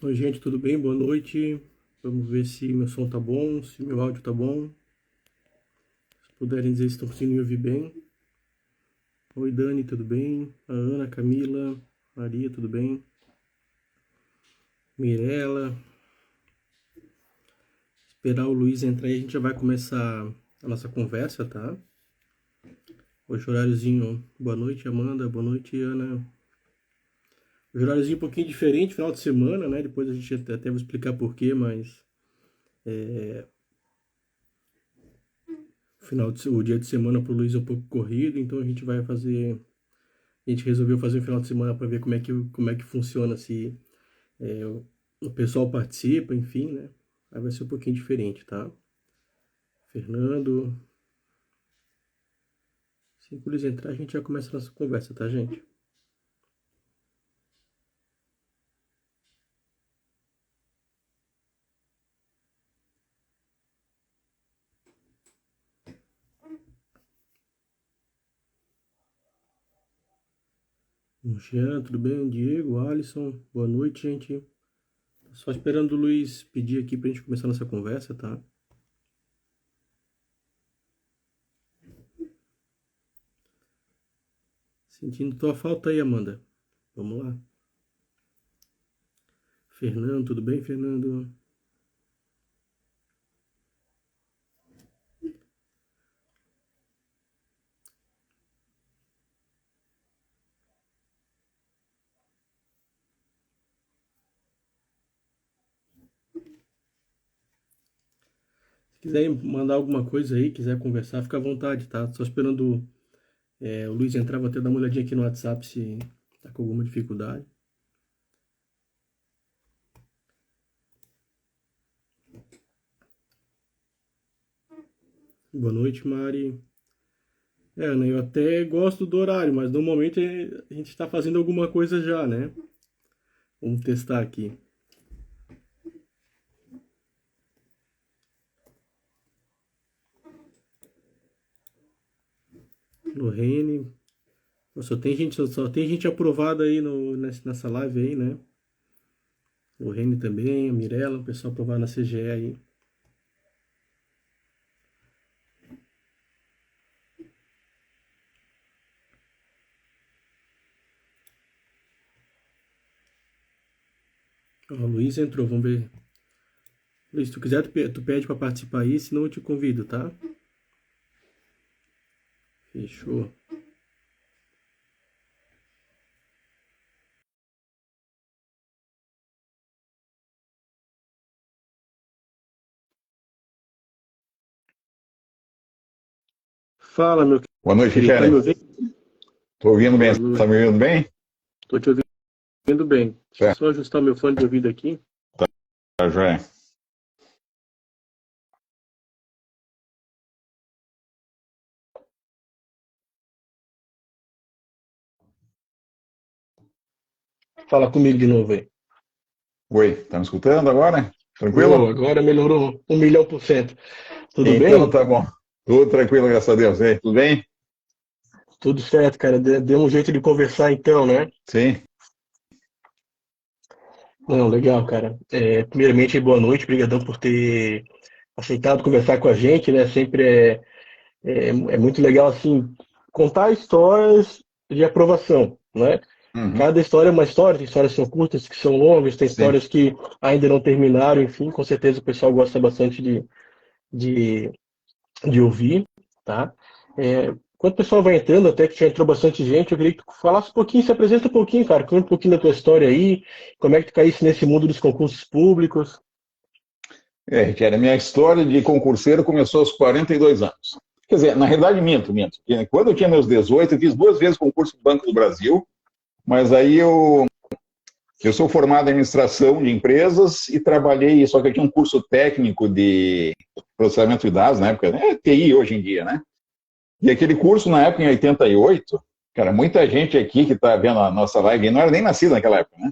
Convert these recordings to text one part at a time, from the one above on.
Oi, gente, tudo bem? Boa noite. Vamos ver se meu som tá bom, se meu áudio tá bom. Se puderem dizer se estão conseguindo me ouvir bem. Oi, Dani, tudo bem? A Ana, Camila, Maria, tudo bem? Mirela. Esperar o Luiz entrar aí, a gente já vai começar a nossa conversa, tá? Hoje horáriozinho. Boa noite, Amanda. Boa noite, Ana. Hoje horáriozinho um pouquinho diferente, final de semana, né? Depois a gente até vai explicar por quê, mas o dia de semana pro Luiz é um pouco corrido, então a gente vai fazer. A gente resolveu fazer um final de semana para ver como é que funciona, se o pessoal participa, enfim, né? Aí vai ser um pouquinho diferente, tá? Fernando, assim que eles entrar, a gente já começa a nossa conversa, tá, gente? Jean, tudo bem? Diego, Alisson, boa noite, gente. Só esperando o Luiz pedir aqui pra gente começar a nossa conversa, tá? Sentindo tua falta aí, Amanda. Vamos lá. Fernando, tudo bem, Fernando? Se quiser mandar alguma coisa aí, quiser conversar, fica à vontade, tá? Só esperando o Luiz entrar, vou até dar uma olhadinha aqui no WhatsApp se tá com alguma dificuldade. Boa noite, Mari. Ana, eu até gosto do horário, mas normalmente a gente está fazendo alguma coisa já, né? Vamos testar aqui. Lorene. Só tem gente aprovada aí nessa live aí, né? Lorene também, a Mirella, o pessoal aprovado na CGE aí. Ó, o Luiz entrou, vamos ver. Luiz, se tu quiser, tu pede para participar aí, senão eu te convido, tá? Fechou. Fala, meu Boa noite, querido, tá me Kelly. ouvindo? Tô ouvindo bem. Boa Você tá noite. me ouvindo bem? Tô te ouvindo bem. Deixa eu Tá, só ajustar meu fone de ouvido aqui. tá joia. Fala comigo de novo aí. Oi, tá me escutando agora? Oh, Tranquilo? agora melhorou 1.000.000%. Tudo Então bem? tá bom. Tudo tranquilo, graças a Deus. E aí, tudo bem? Tudo certo, cara. Deu um jeito de conversar então, né? Sim. Não, legal, cara. Primeiramente, boa noite. Obrigadão por ter aceitado conversar com a gente, né? Sempre é muito legal, assim, contar histórias de aprovação, né? Uhum. Cada história é uma história. Tem histórias que são curtas, que são longas, tem Sim. histórias que ainda não terminaram, enfim. Com certeza o pessoal gosta bastante de, de ouvir, tá? Enquanto o pessoal vai entrando, até que já entrou bastante gente, eu queria que tu falasse um pouquinho, se apresenta um pouquinho, cara, conta um pouquinho da tua história aí, como é que tu caísse nesse mundo dos concursos públicos. Kelly, a minha história de concurseiro começou aos 42 anos. Quer dizer, na realidade, minto. Quando eu tinha meus 18, eu fiz duas vezes concurso do Banco do Brasil, mas aí eu sou formado em administração de empresas e trabalhei, só que eu tinha um curso técnico de processamento de dados na época, né? TI hoje em dia, né? E aquele curso, na época, em 88, cara, muita gente aqui que está vendo a nossa live não era nem nascida naquela época, né?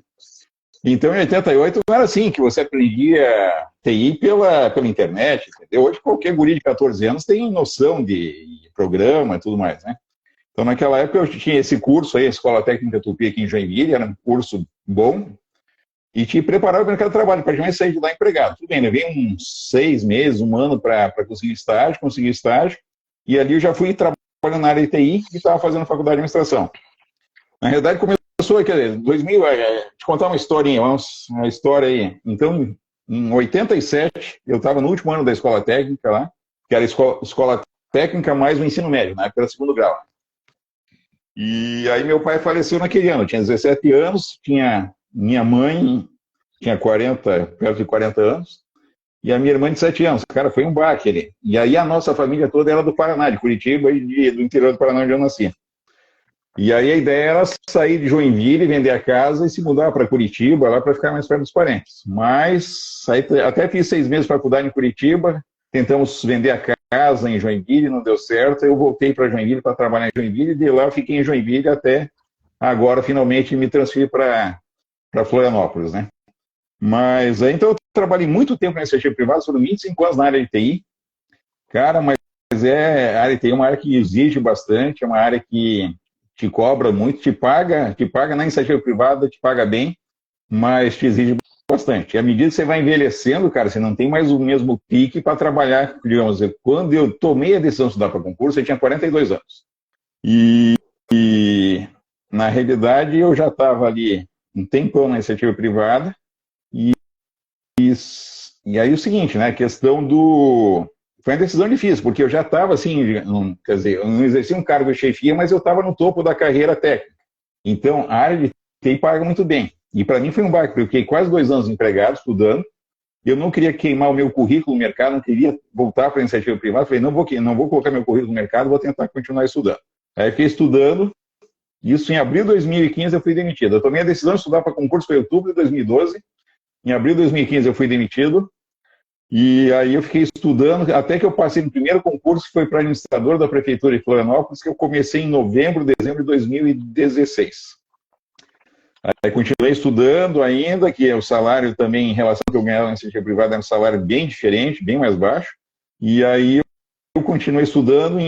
Então, em 88, não era assim, que você aprendia TI pela internet, entendeu? Hoje, qualquer guri de 14 anos tem noção de programa e tudo mais, né? Então, naquela época, eu tinha esse curso aí, a Escola Técnica Tupi aqui em Joinville, era um curso bom, e te preparar para o mercado de trabalho, praticamente sair de lá empregado. Tudo bem, levei uns 6 meses, um ano para conseguir estágio, e ali eu já fui trabalhando na área de TI e estava fazendo faculdade de administração. Na realidade, começou, quer dizer, 2000, te contar uma historinha, uma história aí. Então, em 87, eu estava no último ano da escola técnica lá, que era escola técnica mais o ensino médio, na época era segundo grau. E aí meu pai faleceu naquele ano, eu tinha 17 anos, tinha minha mãe, tinha 40, perto de 40 anos, e a minha irmã de 7 anos. Cara, foi um baque ali. E aí a nossa família toda era do Paraná, de Curitiba e do interior do Paraná, onde eu nasci. E aí a ideia era sair de Joinville, vender a casa e se mudar para Curitiba, lá para ficar mais perto dos parentes. Mas aí, até fiz 6 meses de faculdade em Curitiba, tentamos vender a casa em Joinville, não deu certo. Eu voltei para Joinville para trabalhar em Joinville, e de lá eu fiquei em Joinville até agora finalmente me transferi para Florianópolis, né? Mas aí então eu trabalhei muito tempo na iniciativa privada, foram 25 anos na área de TI. Cara, mas a área de TI é uma área que exige bastante, é uma área que te cobra muito, te paga na iniciativa privada, te paga bem, mas te exige bastante. E à medida que você vai envelhecendo, cara, você não tem mais o mesmo pique para trabalhar, digamos, quando eu tomei a decisão de estudar para concurso, eu tinha 42 anos. E na realidade, eu já estava ali um tempão na iniciativa privada, e aí o seguinte, né, a questão do... Foi uma decisão difícil, porque eu já estava assim, quer dizer, eu não exercia um cargo de chefia, mas eu estava no topo da carreira técnica. Então, a área de TI paga muito bem. E para mim foi um baque, porque eu fiquei quase 2 anos empregado, estudando. Eu não queria queimar o meu currículo no mercado, não queria voltar para a iniciativa privada. Falei, não vou colocar meu currículo no mercado, vou tentar continuar estudando. Aí fiquei estudando, isso em abril de 2015 eu fui demitido. Eu tomei a decisão de estudar para concurso em outubro de 2012. Em abril de 2015 eu fui demitido. E aí eu fiquei estudando, até que eu passei no primeiro concurso, que foi para administrador da Prefeitura de Florianópolis, que eu comecei em dezembro de 2016. Aí continuei estudando ainda, que o salário também, em relação ao que eu ganhava na iniciativa privada, era um salário bem diferente, bem mais baixo. E aí eu continuei estudando,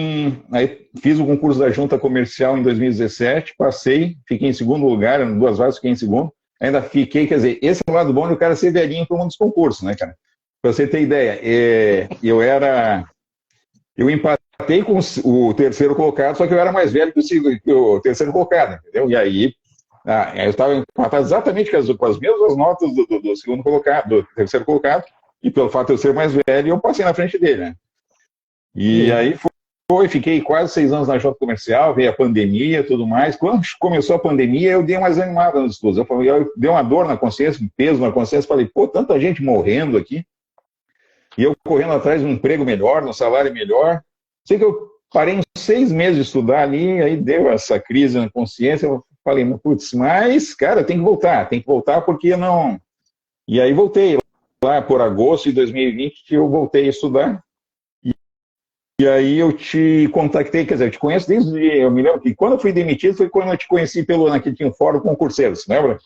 aí fiz o concurso da Junta Comercial em 2017, passei, fiquei em segundo lugar, em 2 vagas fiquei em segundo. Ainda fiquei, quer dizer, esse é o lado bom de o cara ser velhinho para um dos concursos, né, cara? Para você ter ideia, eu empatei com o terceiro colocado, só que eu era mais velho que o terceiro colocado, entendeu? E aí, eu estava empatado exatamente com as mesmas notas do segundo colocado, do terceiro colocado, e pelo fato de eu ser mais velho, eu passei na frente dele, né? E aí fiquei quase 6 anos na Junta Comercial, veio a pandemia e tudo mais. Quando começou a pandemia, eu dei uma desanimada nos estudos. Eu dei uma dor na consciência, um peso na consciência, falei, pô, tanta gente morrendo aqui, e eu correndo atrás de um emprego melhor, de um salário melhor. Sei que eu parei uns 6 meses de estudar ali, aí deu essa crise na consciência, eu falei, putz, mas, cara, tem que voltar porque não... E aí voltei, lá por agosto de 2020, eu voltei a estudar, e aí eu te contactei, quer dizer, eu te conheço eu me lembro que quando eu fui demitido foi quando eu te conheci naquele tinha um fórum Concurseiros, lembra?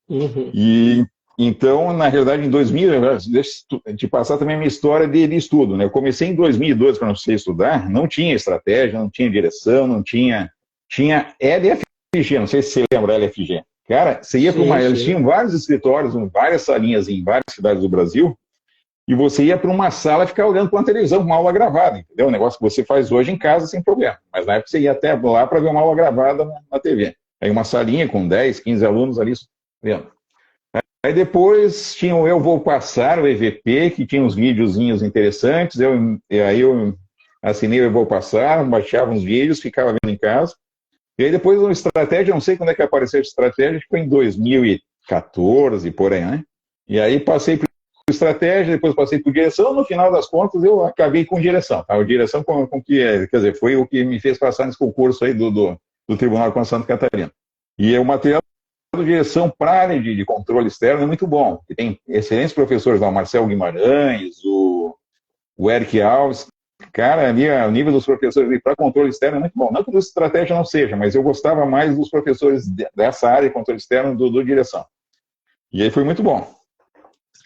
Uhum. E... Então, na realidade, em 2000, deixa eu te passar também a minha história de estudo, né? Eu comecei em 2012 para você estudar, não tinha estratégia, não tinha direção, não tinha... Tinha LFG, não sei se você lembra LFG. Cara, você ia para uma... Eles tinham vários escritórios, várias salinhas em várias cidades do Brasil, e você ia para uma sala e ficar olhando para uma televisão, uma aula gravada, entendeu? Um negócio que você faz hoje em casa sem problema. Mas na época você ia até lá para ver uma aula gravada na TV. Aí uma salinha com 10, 15 alunos ali vendo. Aí depois tinha o Eu Vou Passar, o EVP, que tinha uns videozinhos interessantes, aí eu assinei o Eu Vou Passar, baixava uns vídeos, ficava vendo em casa. E aí depois uma estratégia, não sei quando é que apareceu a estratégia, acho que foi em 2014, por aí, né? E aí passei por estratégia, depois passei por direção, no final das contas eu acabei com direção, tá? A direção quer dizer, foi o que me fez passar nesse concurso aí do Tribunal de Santa Catarina. E o material de direção para a área de controle externo é muito bom. E tem excelentes professores lá, o Marcelo Guimarães, o Eric Alves. Cara, ali o nível dos professores para controle externo é muito bom. Não que a estratégia não seja, mas eu gostava mais dos professores dessa área de controle externo do direção. E aí foi muito bom.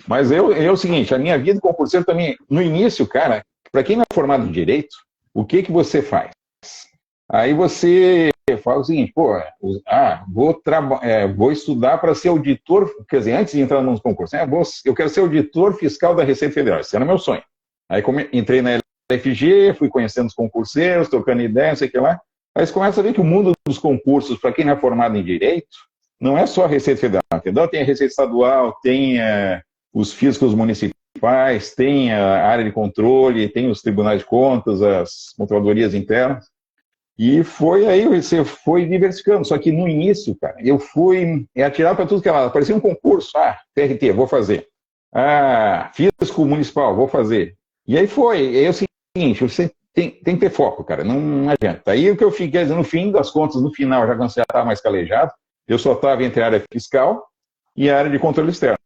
Mas é o seguinte, a minha vida de concurseiro também, no início, cara, para quem não é formado em direito, o que você faz? Aí você Eu falo o seguinte, pô, vou estudar para ser auditor, quer dizer, antes de entrar nos concursos, né, eu quero ser auditor fiscal da Receita Federal, esse era o meu sonho. Aí entrei na LFG, fui conhecendo os concurseiros, trocando ideia, não sei o que lá. Aí você começa a ver que o mundo dos concursos, para quem não é formado em Direito, não é só a Receita Federal, entendeu? Tem a Receita Estadual, tem os fiscos municipais, tem a área de controle, tem os tribunais de contas, as controladorias internas. E foi aí, você foi diversificando. Só que no início, cara, eu fui atirar para tudo que era. Parecia um concurso. TRT, vou fazer. Fisco municipal, vou fazer. E aí foi. É o seguinte, você tem que ter foco, cara. Não adianta. Aí o que eu fiquei, no fim das contas, no final, já quando você já estava mais calejado, eu só estava entre a área fiscal e a área de controle externo.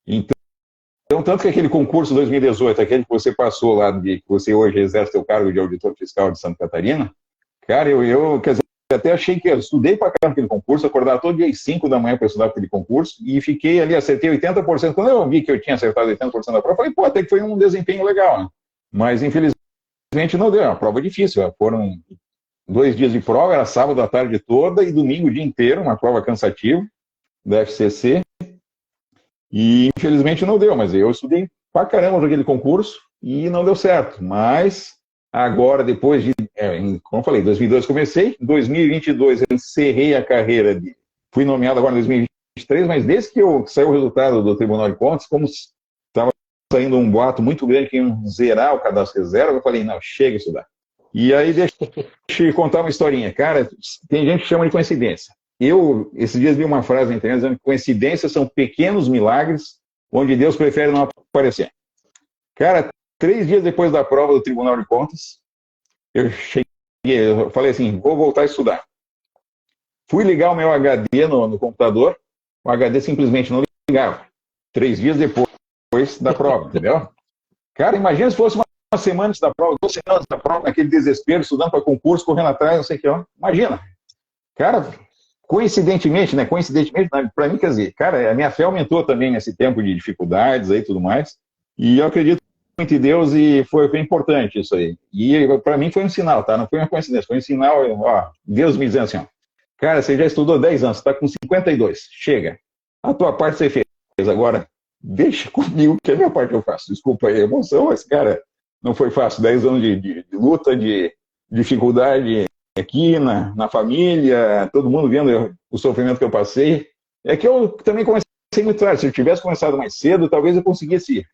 Então, tanto que aquele concurso 2018, aquele que você passou lá, que você hoje exerce o cargo de auditor fiscal de Santa Catarina, cara, eu quer dizer, até achei que eu estudei para caramba aquele concurso, acordava todo dia às 5 da manhã para estudar aquele concurso, e fiquei ali, acertei 80%. Quando eu vi que eu tinha acertado 80% da prova, eu falei, pô, até que foi um desempenho legal, né? Mas, infelizmente, não deu. É uma prova difícil. Foram 2 dias de prova, era sábado à tarde toda e domingo o dia inteiro, uma prova cansativa da FCC. E, infelizmente, não deu. Mas eu estudei pra caramba para aquele concurso e não deu certo. Mas... agora, depois de, como eu falei, 2002 comecei, em 2022 eu encerrei a carreira, fui nomeado agora em 2023, mas desde que saiu o resultado do Tribunal de Contas, como estava saindo um boato muito grande que iam zerar o cadastro reserva, eu falei, não, chega isso daí. E aí, deixa eu contar uma historinha. Cara, tem gente que chama de coincidência. Esses dias vi uma frase na internet dizendo que coincidências são pequenos milagres onde Deus prefere não aparecer. Cara, 3 dias depois da prova do Tribunal de Contas, eu falei assim, vou voltar a estudar. Fui ligar o meu HD no computador, o HD simplesmente não ligava. 3 dias depois da prova, entendeu? Cara, imagina se fosse uma semana antes da prova, 2 semanas da prova, naquele desespero, estudando para concurso, correndo atrás, não sei o que lá. Imagina. Cara, coincidentemente, para mim, quer dizer, cara, a minha fé aumentou também nesse tempo de dificuldades aí e tudo mais, e eu acredito muito em Deus e foi importante isso aí. E para mim foi um sinal, tá? Não foi uma coincidência, foi um sinal, Deus me dizendo assim, cara, você já estudou 10 anos, você está com 52, chega. A tua parte você fez, agora deixa comigo que a minha parte eu faço. Desculpa aí a emoção, mas, cara, não foi fácil. 10 anos de luta, de dificuldade aqui na família, todo mundo vendo o sofrimento que eu passei. É que eu também comecei muito tarde. Se eu tivesse começado mais cedo, talvez eu conseguisse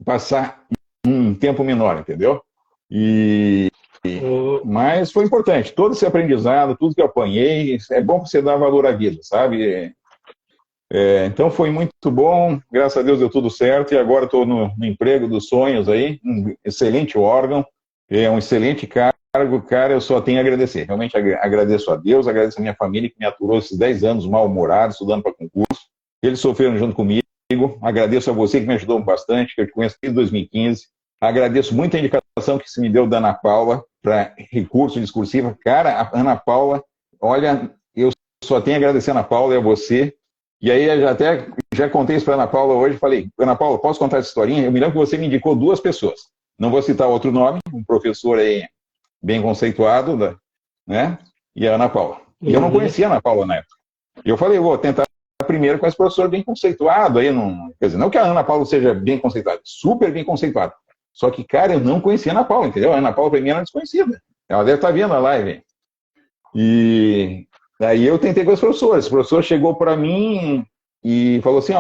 passar um tempo menor, entendeu? Mas foi importante. Todo esse aprendizado, tudo que eu apanhei, é bom para você dar valor à vida, sabe? Então foi muito bom, graças a Deus deu tudo certo, e agora estou no emprego dos sonhos aí, um excelente órgão, um excelente cargo, cara, eu só tenho a agradecer. Realmente agradeço a Deus, agradeço a minha família que me aturou esses 10 anos mal-humorado, estudando para concurso. Eles sofreram junto comigo. Agradeço a você que me ajudou bastante, que eu te conheço desde 2015. Agradeço muito a indicação que se me deu da Ana Paula para recurso discursivo. Cara, a Ana Paula, olha, eu só tenho a agradecer a Ana Paula e a você. E aí eu já contei isso para a Ana Paula hoje, falei, Ana Paula, posso contar essa historinha? Eu me lembro que você me indicou 2 pessoas. Não vou citar outro nome, um professor aí bem conceituado, né? E a Ana Paula. E eu não conhecia a Ana Paula na época. E eu falei, vou tentar primeiro com esse professor bem conceituado. Aí quer dizer, não que a Ana Paula seja bem conceituada, super bem conceituada. Só que, cara, eu não conhecia a Ana Paula, entendeu? A Ana Paula, para mim, era desconhecida. Ela deve estar vendo a live. E aí eu tentei com esse professor. Esse professor chegou para mim e falou assim,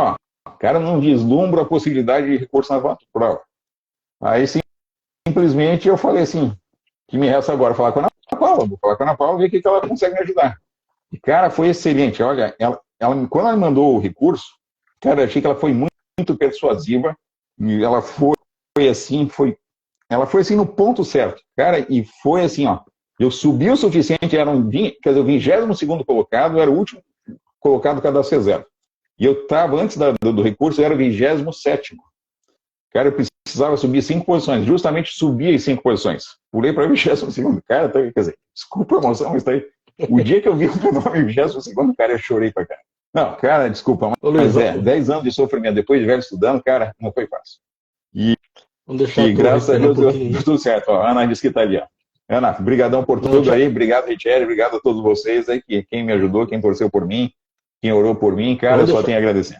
cara, não vislumbra a possibilidade de recurso na prova. Aí, simplesmente, eu falei assim, que me resta agora falar com a Ana Paula. Vou falar com a Ana Paula e ver o que ela consegue me ajudar. E, cara, foi excelente. Olha, quando ela me mandou o recurso, cara, eu achei que ela foi muito, muito persuasiva. E ela foi assim no ponto certo, cara, e foi assim, eu subi o suficiente, era o 22º colocado, era o último colocado do cadastro reserva. E eu estava, antes do recurso, eu era o 27º. Cara, eu precisava subir 5 posições, justamente subi as 5 posições. Pulei para o 22º. Cara, quer dizer, desculpa a emoção, mas tá aí. O dia que eu vi o meu nome 22º, cara, eu chorei pra cara. Não, cara, desculpa, mas 10 anos de sofrimento, depois de velho estudando, cara, não foi fácil. E graças a Deus deu tudo certo. A Ana disse que está ali. Ana, brigadão por tudo aí, obrigado, Richelle, obrigado a todos vocês aí, quem me ajudou, quem torceu por mim, quem orou por mim, cara, eu só tenho a agradecer.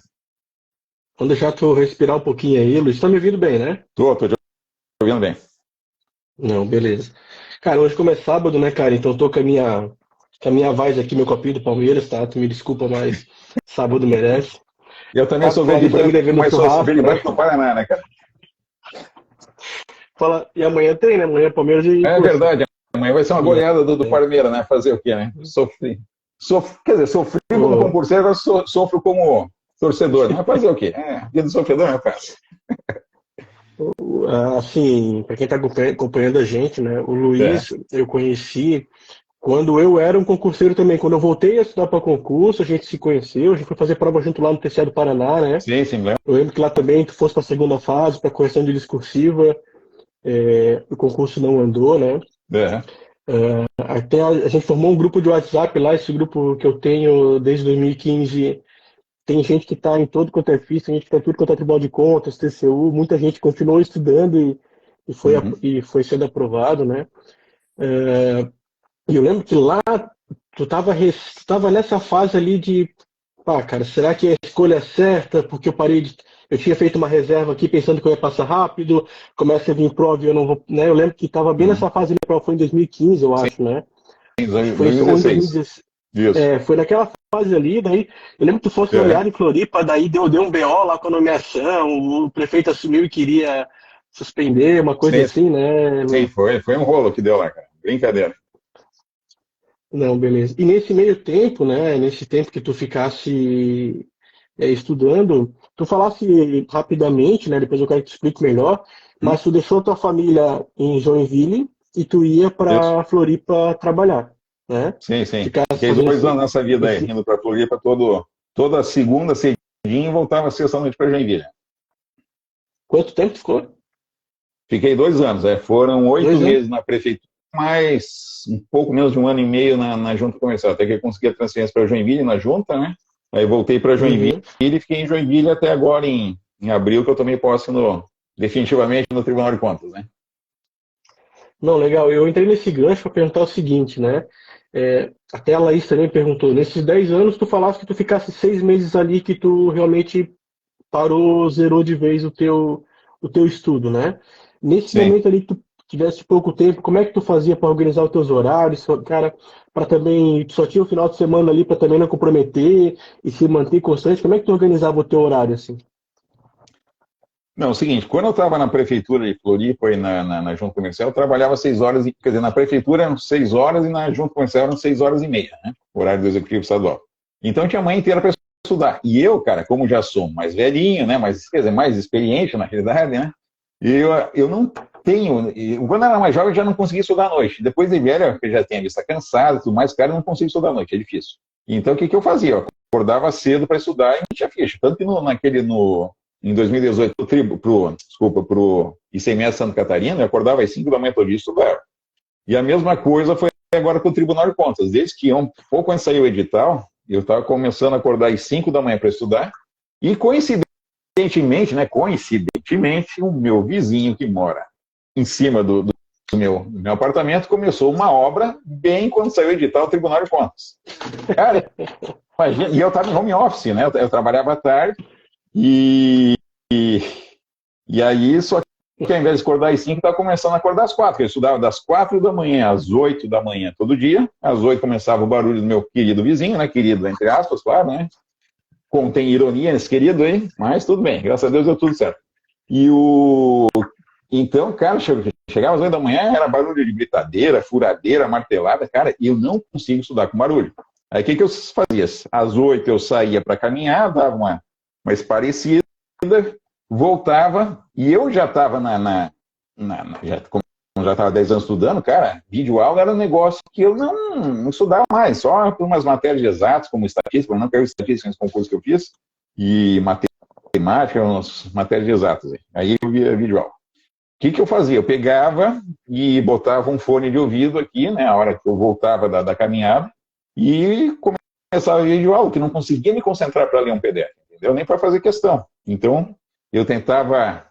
Vamos deixar tu respirar um pouquinho aí, Luiz. Tá me ouvindo bem, né? Tô te ouvindo bem. Não, beleza. Cara, hoje como é sábado, né, cara? Então eu tô com a minha voz aqui, meu copinho do Palmeiras, tá? Tu me desculpa, mas sábado merece. Eu também sou verde e branco, mas sou verde e branco do Paraná, né, cara? E amanhã tem, né? Amanhã é Palmeiras e É verdade, amanhã vai ser uma goleada do Palmeiras, né? Fazer o quê, né? Quer dizer, sofri como concurseiro, agora sofro como torcedor. Mas fazer o quê? Dia do sofredor não é fácil. Assim, para quem está acompanhando a gente, né? O Luiz, eu conheci quando eu era um concurseiro também. Quando eu voltei a estudar para concurso, a gente se conheceu, a gente foi fazer prova junto lá no TCE do Paraná, né? Sim, lembro. Eu lembro que lá também tu fosse para a segunda fase, para correção de discursiva. O concurso não andou, né? Até a gente formou um grupo de WhatsApp lá, esse grupo que eu tenho desde 2015. Tem gente que está em todo quanto é FIS, tem gente que está em tudo quanto é Tribunal de Contas, TCU, muita gente continuou estudando e foi sendo aprovado, né? E eu lembro que lá tu tava nessa fase ali de, cara, será que a escolha é certa? Porque eu tinha feito uma reserva aqui pensando que eu ia passar rápido, começa a vir prova e eu não vou, né? Eu lembro que estava bem nessa fase ali, foi em 2015, eu acho, né? Foi em 2016. Foi naquela fase ali, daí eu lembro que tu fosse olhar em Floripa, daí deu um BO lá com a nomeação, o prefeito assumiu e queria suspender, uma coisa assim, né? Sim, foi um rolo que deu lá, cara. Brincadeira. Não, beleza. E nesse meio tempo, né, nesse tempo que tu ficasse estudando, tu falasse rapidamente, né, depois eu quero que tu explique melhor, mas tu deixou tua família em Joinville e tu ia para Floripa trabalhar, né? Sim. Fiquei 2 anos nessa vida aí, indo para Floripa toda segunda, cedinho, e voltava sexta-noite para Joinville. Quanto tempo tu ficou? Fiquei 2 anos, foram 8 meses na prefeitura, mais um pouco menos de 1 ano e meio na junta comercial, até que eu consegui a transferência para Joinville na junta, né? Aí voltei para Joinville e fiquei em Joinville até agora em abril, que eu tomei posse definitivamente no Tribunal de Contas, né? Não, legal. Eu entrei nesse gancho para perguntar o seguinte, né? Até a Laís também perguntou, nesses 10 anos tu falaste que tu ficasse 6 meses ali que tu realmente zerou de vez o teu estudo, né? Nesse momento ali que tu tivesse pouco tempo, como é que tu fazia para organizar os teus horários, cara, para também, tu só tinha o final de semana ali para também não comprometer e se manter constante, como é que tu organizava o teu horário, assim? Não, é o seguinte, quando eu estava na prefeitura de Floripa e na junta comercial, eu trabalhava 6 horas, quer dizer, na prefeitura eram 6 horas e na junta comercial eram 6 horas e meia, né? O horário do executivo estadual. Então tinha a manhã inteira para estudar. E eu, cara, como já sou mais velhinho, né, quer dizer, mais experiente na realidade, né? Eu não tenho. Quando eu era mais jovem, eu já não conseguia estudar à noite. Depois de velho, eu já tinha vista cansada e tudo mais, cara, eu não consigo estudar à noite, é difícil. Então o que eu fazia? Eu acordava cedo para estudar e não tinha ficha. Tanto que em 2018, pro ICMS Santa Catarina, eu acordava às 5 da manhã todo dia e estudava. E a mesma coisa foi agora com o Tribunal de Contas. Desde que pouco antes de sair o edital, eu estava começando a acordar às 5 da manhã para estudar, e coincidentemente, o meu vizinho que mora em cima do meu apartamento começou uma obra bem quando saiu o edital do Tribunal de Contas. Cara, imagina, e eu estava em home office, né? Eu trabalhava à tarde, e aí, só que ao invés de acordar às 5, estava começando a acordar às 4. Eu estudava das 4 da manhã às 8 da manhã todo dia. Às 8 começava o barulho do meu querido vizinho, né? Querido, entre aspas, claro, né? Contém ironia nesse querido aí, mas tudo bem, graças a Deus deu tudo certo. Então, cara, chegava às 8 da manhã, era barulho de britadeira, furadeira, martelada, cara, e eu não consigo estudar com barulho. Aí o que eu fazia? Às 8 eu saía para caminhar, dava uma esparecida, voltava, e eu já estava já estava 10 anos estudando, cara, videoaula era um negócio que eu não estudava mais, só por umas matérias de exatas, como estatística, eu não quero estatística nos concursos que eu fiz, e matemática, umas matérias de exatas. Aí eu via videoaula. O que eu fazia? Eu pegava e botava um fone de ouvido aqui, né, a hora que eu voltava da caminhada, e começava a videoaula, que não conseguia me concentrar para ler um PDF, entendeu? Nem para fazer questão. Então, eu tentava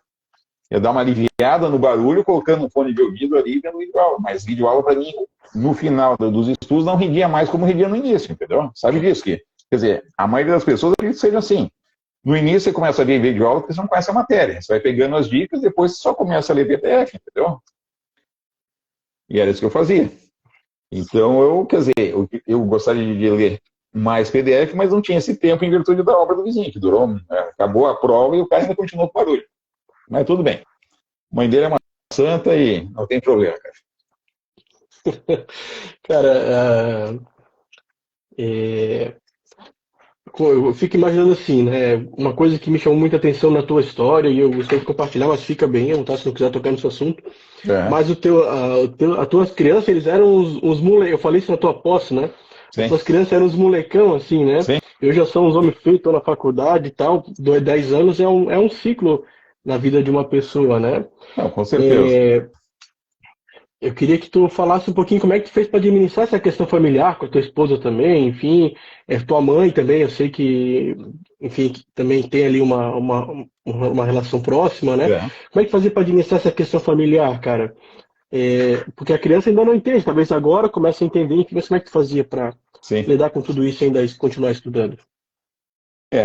ia dar uma aliviada no barulho, colocando um fone de ouvido ali e vendo videoaula. Mas videoaula, para mim, no final dos estudos, não rendia mais como rendia no início, entendeu? Sabe disso? Quer dizer, a maioria das pessoas acredita que seja assim. No início, você começa a ver videoaula porque você não conhece a matéria. Você vai pegando as dicas, depois você só começa a ler PDF, entendeu? E era isso que eu fazia. Então, eu gostaria de ler mais PDF, mas não tinha esse tempo em virtude da obra do vizinho, que durou, acabou a prova e o cara ainda continuou com barulho. Mas tudo bem. A mãe dele é uma santa e não tem problema, cara. Cara, é, eu fico imaginando assim, né? Uma coisa que me chamou muita atenção na tua história, e eu gostaria de compartilhar, mas fica bem, tá? Se não quiser tocar nesse assunto. É, Mas as tuas crianças, eles eram uns moleques. Eu falei isso na tua posse, né? As sim, tuas crianças eram uns molecão, assim, né? sim. Eu já sou uns homens feitos, estou na faculdade e tal. 10 anos é um ciclo na vida de uma pessoa, né? Não, com certeza. É, eu queria que tu falasse um pouquinho como é que tu fez para administrar essa questão familiar com a tua esposa também, enfim, tua mãe também, eu sei que, enfim, que também tem ali uma relação próxima, né? É, Como é que fazia para administrar essa questão familiar, cara? Porque a criança ainda não entende, talvez agora comece a entender, enfim, mas como é que tu fazia para sim. lidar com tudo isso e ainda continuar estudando?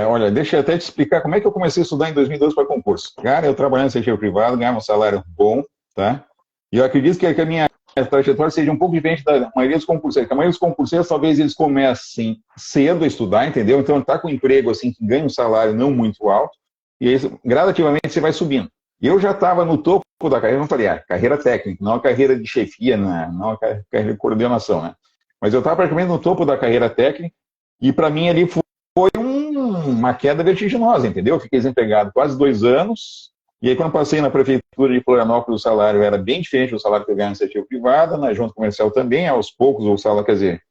Olha, deixa eu até te explicar como é que eu comecei a estudar em 2012 para concurso. Cara, eu trabalhando no setor privado, ganhava um salário bom, tá? E eu acredito que a minha trajetória seja um pouco diferente da maioria dos concurseiros. A maioria dos concurseiros, talvez eles comecem cedo a estudar, entendeu? Então, tá com um emprego, assim, que ganha um salário não muito alto, e aí, gradativamente, você vai subindo. Eu já estava no topo da carreira, não falei, carreira técnica, não a carreira de chefia, não a carreira de coordenação, né? Mas eu estava praticamente no topo da carreira técnica, e para mim ali foi uma queda vertiginosa, entendeu? Eu fiquei desempregado quase 2 anos, e aí quando passei na prefeitura de Florianópolis, o salário era bem diferente do salário que eu ganhava na iniciativa privada, na junta comercial também, aos poucos o salário, quer dizer,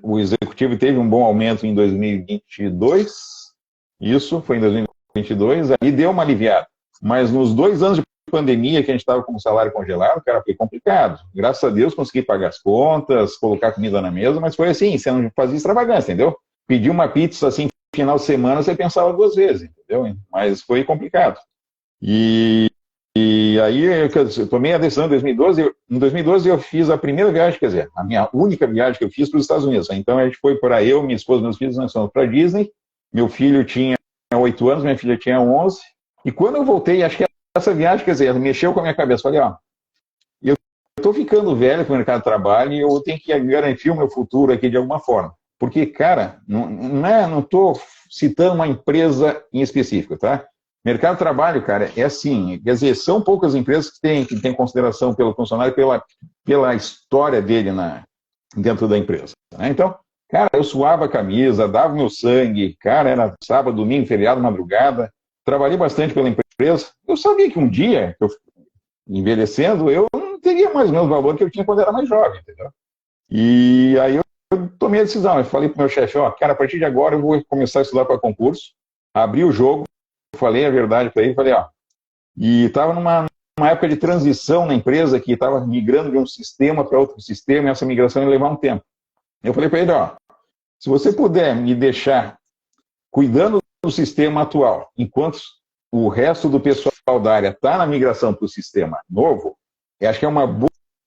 o executivo teve um bom aumento em 2022, isso foi em 2022, aí deu uma aliviada. Mas nos 2 anos de pandemia que a gente estava com o salário congelado, cara, foi complicado. Graças a Deus consegui pagar as contas, colocar comida na mesa, mas foi assim, você não fazia extravagância, entendeu? Pedir uma pizza assim, final de semana, você pensava 2 vezes, entendeu? Mas foi complicado. E aí eu tomei a decisão em 2012. Em 2012 eu fiz a primeira viagem, quer dizer, a minha única viagem que eu fiz para os Estados Unidos. Então a gente foi para eu, minha esposa, meus filhos, nós fomos para Disney. Meu filho tinha 8 anos, minha filha tinha 11. E quando eu voltei, acho que essa viagem, quer dizer, mexeu com a minha cabeça. Falei, eu estou ficando velho com o mercado de trabalho e eu tenho que garantir o meu futuro aqui de alguma forma. Porque, cara, não estou citando uma empresa em específico, tá? Mercado de trabalho, cara, é assim, quer dizer, são poucas empresas que têm consideração pelo funcionário, pela história dele dentro da empresa. Né? Então, cara, eu suava a camisa, dava meu sangue, cara, era sábado, domingo, feriado, madrugada, trabalhei bastante pela empresa. Eu sabia que um dia, envelhecendo, eu não teria mais o mesmo valor que eu tinha quando era mais jovem, entendeu? E aí eu tomei a decisão, eu falei pro meu chefe, cara, a partir de agora eu vou começar a estudar para concurso, abri o jogo, falei a verdade para ele, falei, e estava numa época de transição na empresa que estava migrando de um sistema para outro sistema, e essa migração ia levar um tempo. Eu falei para ele, se você puder me deixar cuidando do sistema atual, enquanto o resto do pessoal da área está na migração para o sistema novo, eu acho que é uma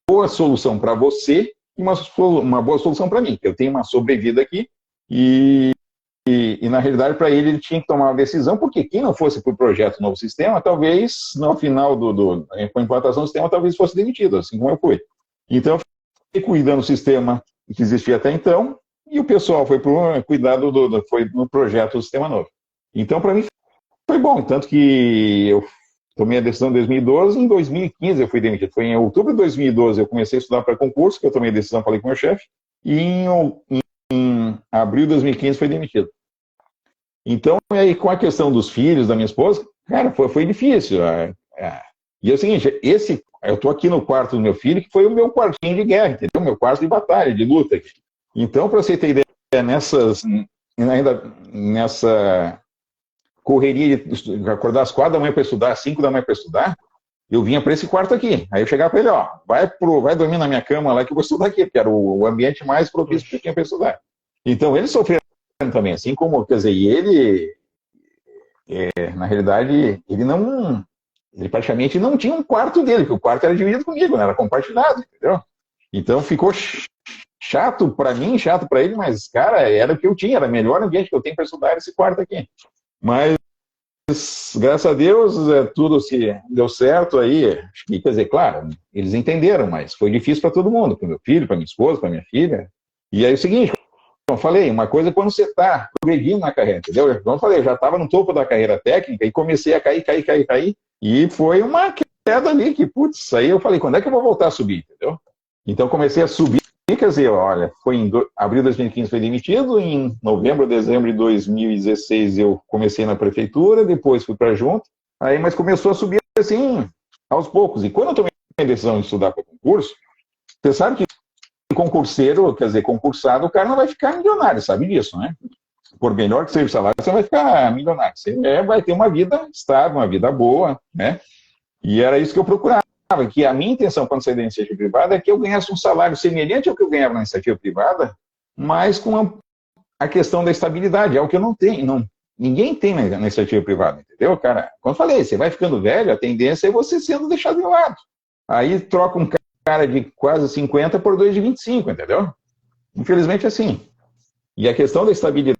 boa solução para você e uma boa solução para mim. Eu tenho uma sobrevida aqui e na realidade, para ele tinha que tomar uma decisão, porque quem não fosse para o projeto Novo Sistema, talvez, no final com a implantação do sistema, talvez fosse demitido, assim como eu fui. Então, eu fiquei cuidando do sistema que existia até então, e o pessoal foi para cuidar foi no projeto do Sistema Novo. Então, para mim, foi bom, tanto que eu tomei a decisão em 2012, em 2015 eu fui demitido. Foi em outubro de 2012 eu comecei a estudar para concurso, que eu tomei a decisão, falei com o meu chefe, e em abril de 2015 foi demitido. Então, aí com a questão dos filhos da minha esposa, cara, foi difícil. E é o seguinte, eu estou aqui no quarto do meu filho, que foi o meu quartinho de guerra, entendeu? Meu quarto de batalha, de luta. Então, para você ter ideia, ainda nessa correria de acordar às 4 da manhã para estudar, às 5 da manhã para estudar, eu vinha para esse quarto aqui. Aí eu chegava para ele, vai dormir na minha cama lá que eu vou estudar aqui, porque era o ambiente mais propício que eu tinha para estudar. Então, ele sofreu também, assim como, quer dizer, e ele, na realidade, ele não ele praticamente não tinha um quarto dele, porque o quarto era dividido comigo, né? Era compartilhado, entendeu? Então ficou chato para mim, chato para ele, mas, cara, era o que eu tinha, era o melhor ambiente que eu tenho para estudar esse quarto aqui. Mas, graças a Deus, tudo se deu certo aí. Quer dizer, claro, eles entenderam, mas foi difícil para todo mundo, para meu filho, para minha esposa, para minha filha. E aí é o seguinte, como eu falei, uma coisa é quando você está progredindo na carreira, entendeu? Como eu falei, eu já estava no topo da carreira técnica e comecei a cair, e foi uma queda ali que, putz, aí eu falei, quando é que eu vou voltar a subir, entendeu? Então comecei a subir, quer dizer, olha, foi em abril de 2015 foi demitido, em novembro, dezembro de 2016 eu comecei na prefeitura, depois fui para a junta, aí, mas começou a subir assim, aos poucos. E quando eu tomei a decisão de estudar para concurso, você sabe que concurseiro, quer dizer, concursado, o cara não vai ficar milionário, sabe disso, né? Por melhor que seja o salário, você vai ficar milionário. Você vai ter uma vida estável, uma vida boa, né? E era isso que eu procurava, que a minha intenção quando saí da iniciativa privada é que eu ganhasse um salário semelhante ao que eu ganhava na iniciativa privada, mas com a questão da estabilidade, é o que eu não tenho, ninguém tem na iniciativa privada, entendeu, cara? Como eu falei, você vai ficando velho, a tendência é você sendo deixado de lado. Aí troca um cara de quase 50 por 2 de 25, entendeu? Infelizmente, assim. E a questão da estabilidade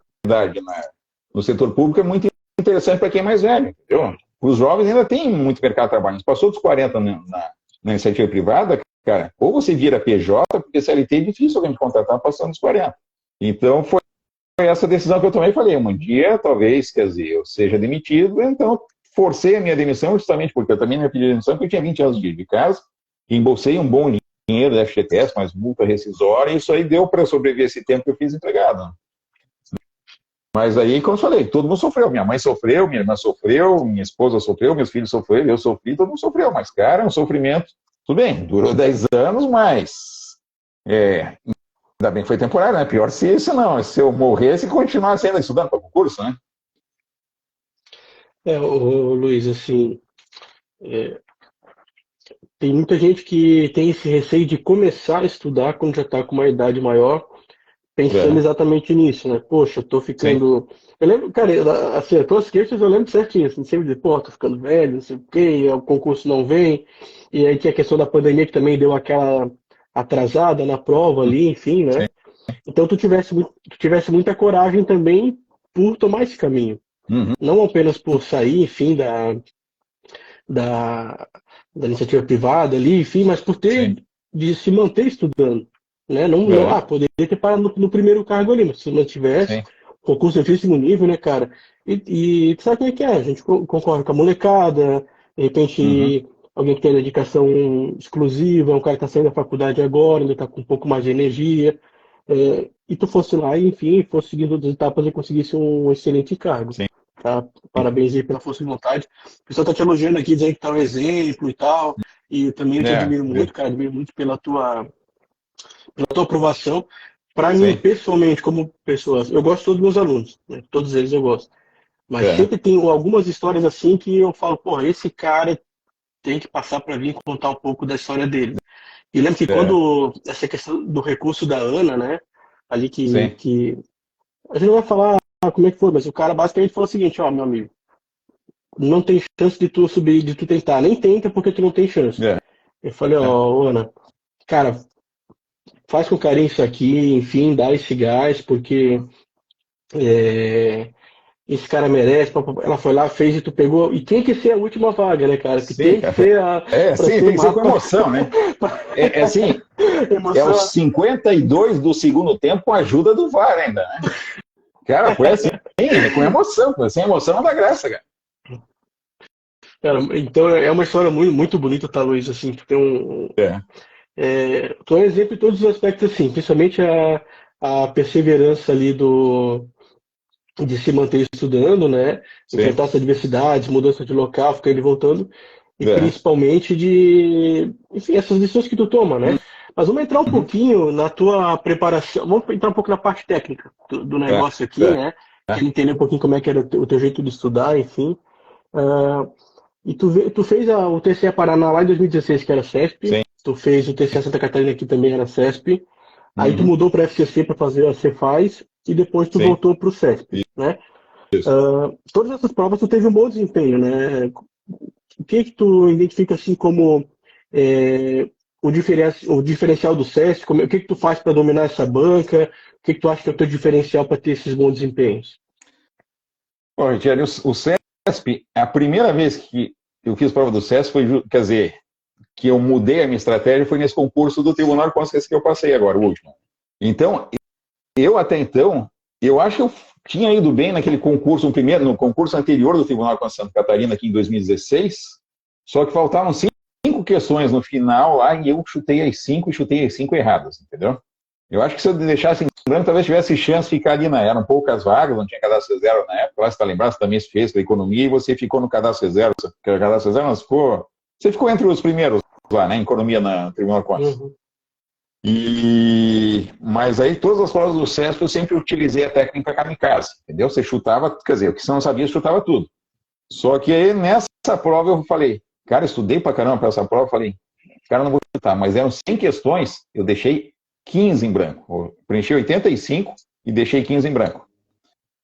no setor público é muito interessante para quem é mais velho, entendeu? Os jovens ainda têm muito mercado de trabalho. Passou dos 40 na iniciativa privada, cara, ou você vira PJ, porque CLT é difícil alguém contratar passando dos 40. Então, foi essa decisão que eu tomei. Falei, um dia, talvez, quer dizer, eu seja demitido, então forcei a minha demissão justamente porque eu também não pedi demissão, porque eu tinha 20 anos de casa, embolsei um bom dinheiro da FGTS, mas multa rescisória, e isso aí deu para sobreviver esse tempo que eu fiz empregado. Mas aí, como eu falei, todo mundo sofreu. Minha mãe sofreu, minha irmã sofreu, minha esposa sofreu, meus filhos sofreram, eu sofri, todo mundo sofreu. Mas, cara, é um sofrimento. Tudo bem, durou 10 anos, mas ainda bem que foi temporário, né? Pior se isso não, se eu morresse e continuasse ainda estudando para concurso, né? Luiz, assim, tem muita gente que tem esse receio de começar a estudar quando já está com uma idade maior, pensando exatamente nisso, né? Poxa, eu tô ficando... Sim. Eu lembro, cara, assim, as tuas queixas eu lembro certinho, assim, sempre de, pô, tô ficando velho, não sei o quê, o concurso não vem, e aí tinha a questão da pandemia que também deu aquela atrasada na prova ali, enfim, né? Sim. Então tu tivesse muita coragem também por tomar esse caminho. Uhum. Não apenas por sair, enfim, da iniciativa privada ali, enfim, mas por de se manter estudando. Né? Não, poderia ter parado no primeiro cargo ali, mas se mantivesse, concurso de altíssimo nível, né, cara? E tu sabe como é que é? A gente concorre com a molecada, de repente alguém que tem dedicação exclusiva, um cara que está saindo da faculdade agora, ainda está com um pouco mais de energia, e tu fosse lá e, enfim, fosse seguindo as etapas e conseguisse um excelente cargo. Sim. Tá? Parabéns aí pela força de vontade. O pessoal tá te elogiando aqui, dizendo que tá um exemplo e tal, e também eu te admiro muito, cara, admiro muito pela tua aprovação. Para mim, pessoalmente, como pessoa, eu gosto de todos os meus alunos, né? Todos eles eu gosto. Mas sempre tem algumas histórias assim que eu falo, porra, esse cara tem que passar para vir contar um pouco da história dele. E lembro que quando essa questão do recurso da Ana, né, ali que a gente não vai falar como é que foi, mas o cara basicamente falou o seguinte, ó, meu amigo, não tem chance de tu subir, de tu tentar, nem tenta porque tu não tem chance. Eu falei, ó, Ana, cara, faz com carinho isso aqui, enfim, dá esse gás, porque esse cara merece. Ela foi lá, fez e tu pegou. E tem que ser a última vaga, né, cara? Que tem que ser a. Tem que ser com emoção, né? Assim, é os 52 do segundo tempo com a ajuda do VAR ainda, né? Cara, foi assim, com emoção, sem emoção não dá graça, cara. Cara, então é uma história muito, muito bonita, tá, Luiz? Assim, tu tem tu é um exemplo em todos os aspectos, assim, principalmente a perseverança ali de se manter estudando, né? Enfrentar essa diversidade, mudança de local, ficar ele voltando, e principalmente enfim, essas decisões que tu toma, né? Mas vamos entrar um pouquinho na tua preparação, vamos entrar um pouco na parte técnica do negócio aqui, né? Quero entender um pouquinho como é que era o teu jeito de estudar, enfim. E tu fez o TCE Paraná lá em 2016, que era CESP. Tu fez o TCE Santa Catarina, que também era CESP. Aí tu mudou para a FCC para fazer a Cefaz e depois tu voltou para o CESP, né? Todas essas provas tu teve um bom desempenho, né? o que que tu identifica assim como o diferencial do SESC? O que que tu faz para dominar essa banca? O que que tu acha que é o teu diferencial para ter esses bons desempenhos? Bom, Rogério, o CESP, a primeira vez que eu fiz prova do CESP foi, quer dizer, que eu mudei a minha estratégia foi nesse concurso do Tribunal de Contas que eu passei agora, o último. Então, eu até então, eu acho que eu tinha ido bem naquele concurso, no concurso anterior do Tribunal de Contas de Santa Catarina, aqui em 2016, só que faltavam cinco questões no final lá e eu chutei as cinco erradas, entendeu? Eu acho que se eu deixasse em branco, talvez tivesse chance de ficar ali, eram poucas vagas, não tinha cadastro reserva na época, lá você está lembrado, você também se fez para economia e você ficou no cadastro reserva, você ficou entre os primeiros lá, né, em economia na Tribunal de Contas. Uhum. Mas aí todas as provas do CESP eu sempre utilizei a técnica kamikaze, entendeu? Você chutava, quer dizer, o que você não sabia, chutava tudo. Só que aí nessa prova eu falei, cara, estudei pra caramba para essa prova, falei, cara, não vou chutar, mas eram 100 questões, eu deixei 15 em branco. Eu preenchi 85 e deixei 15 em branco.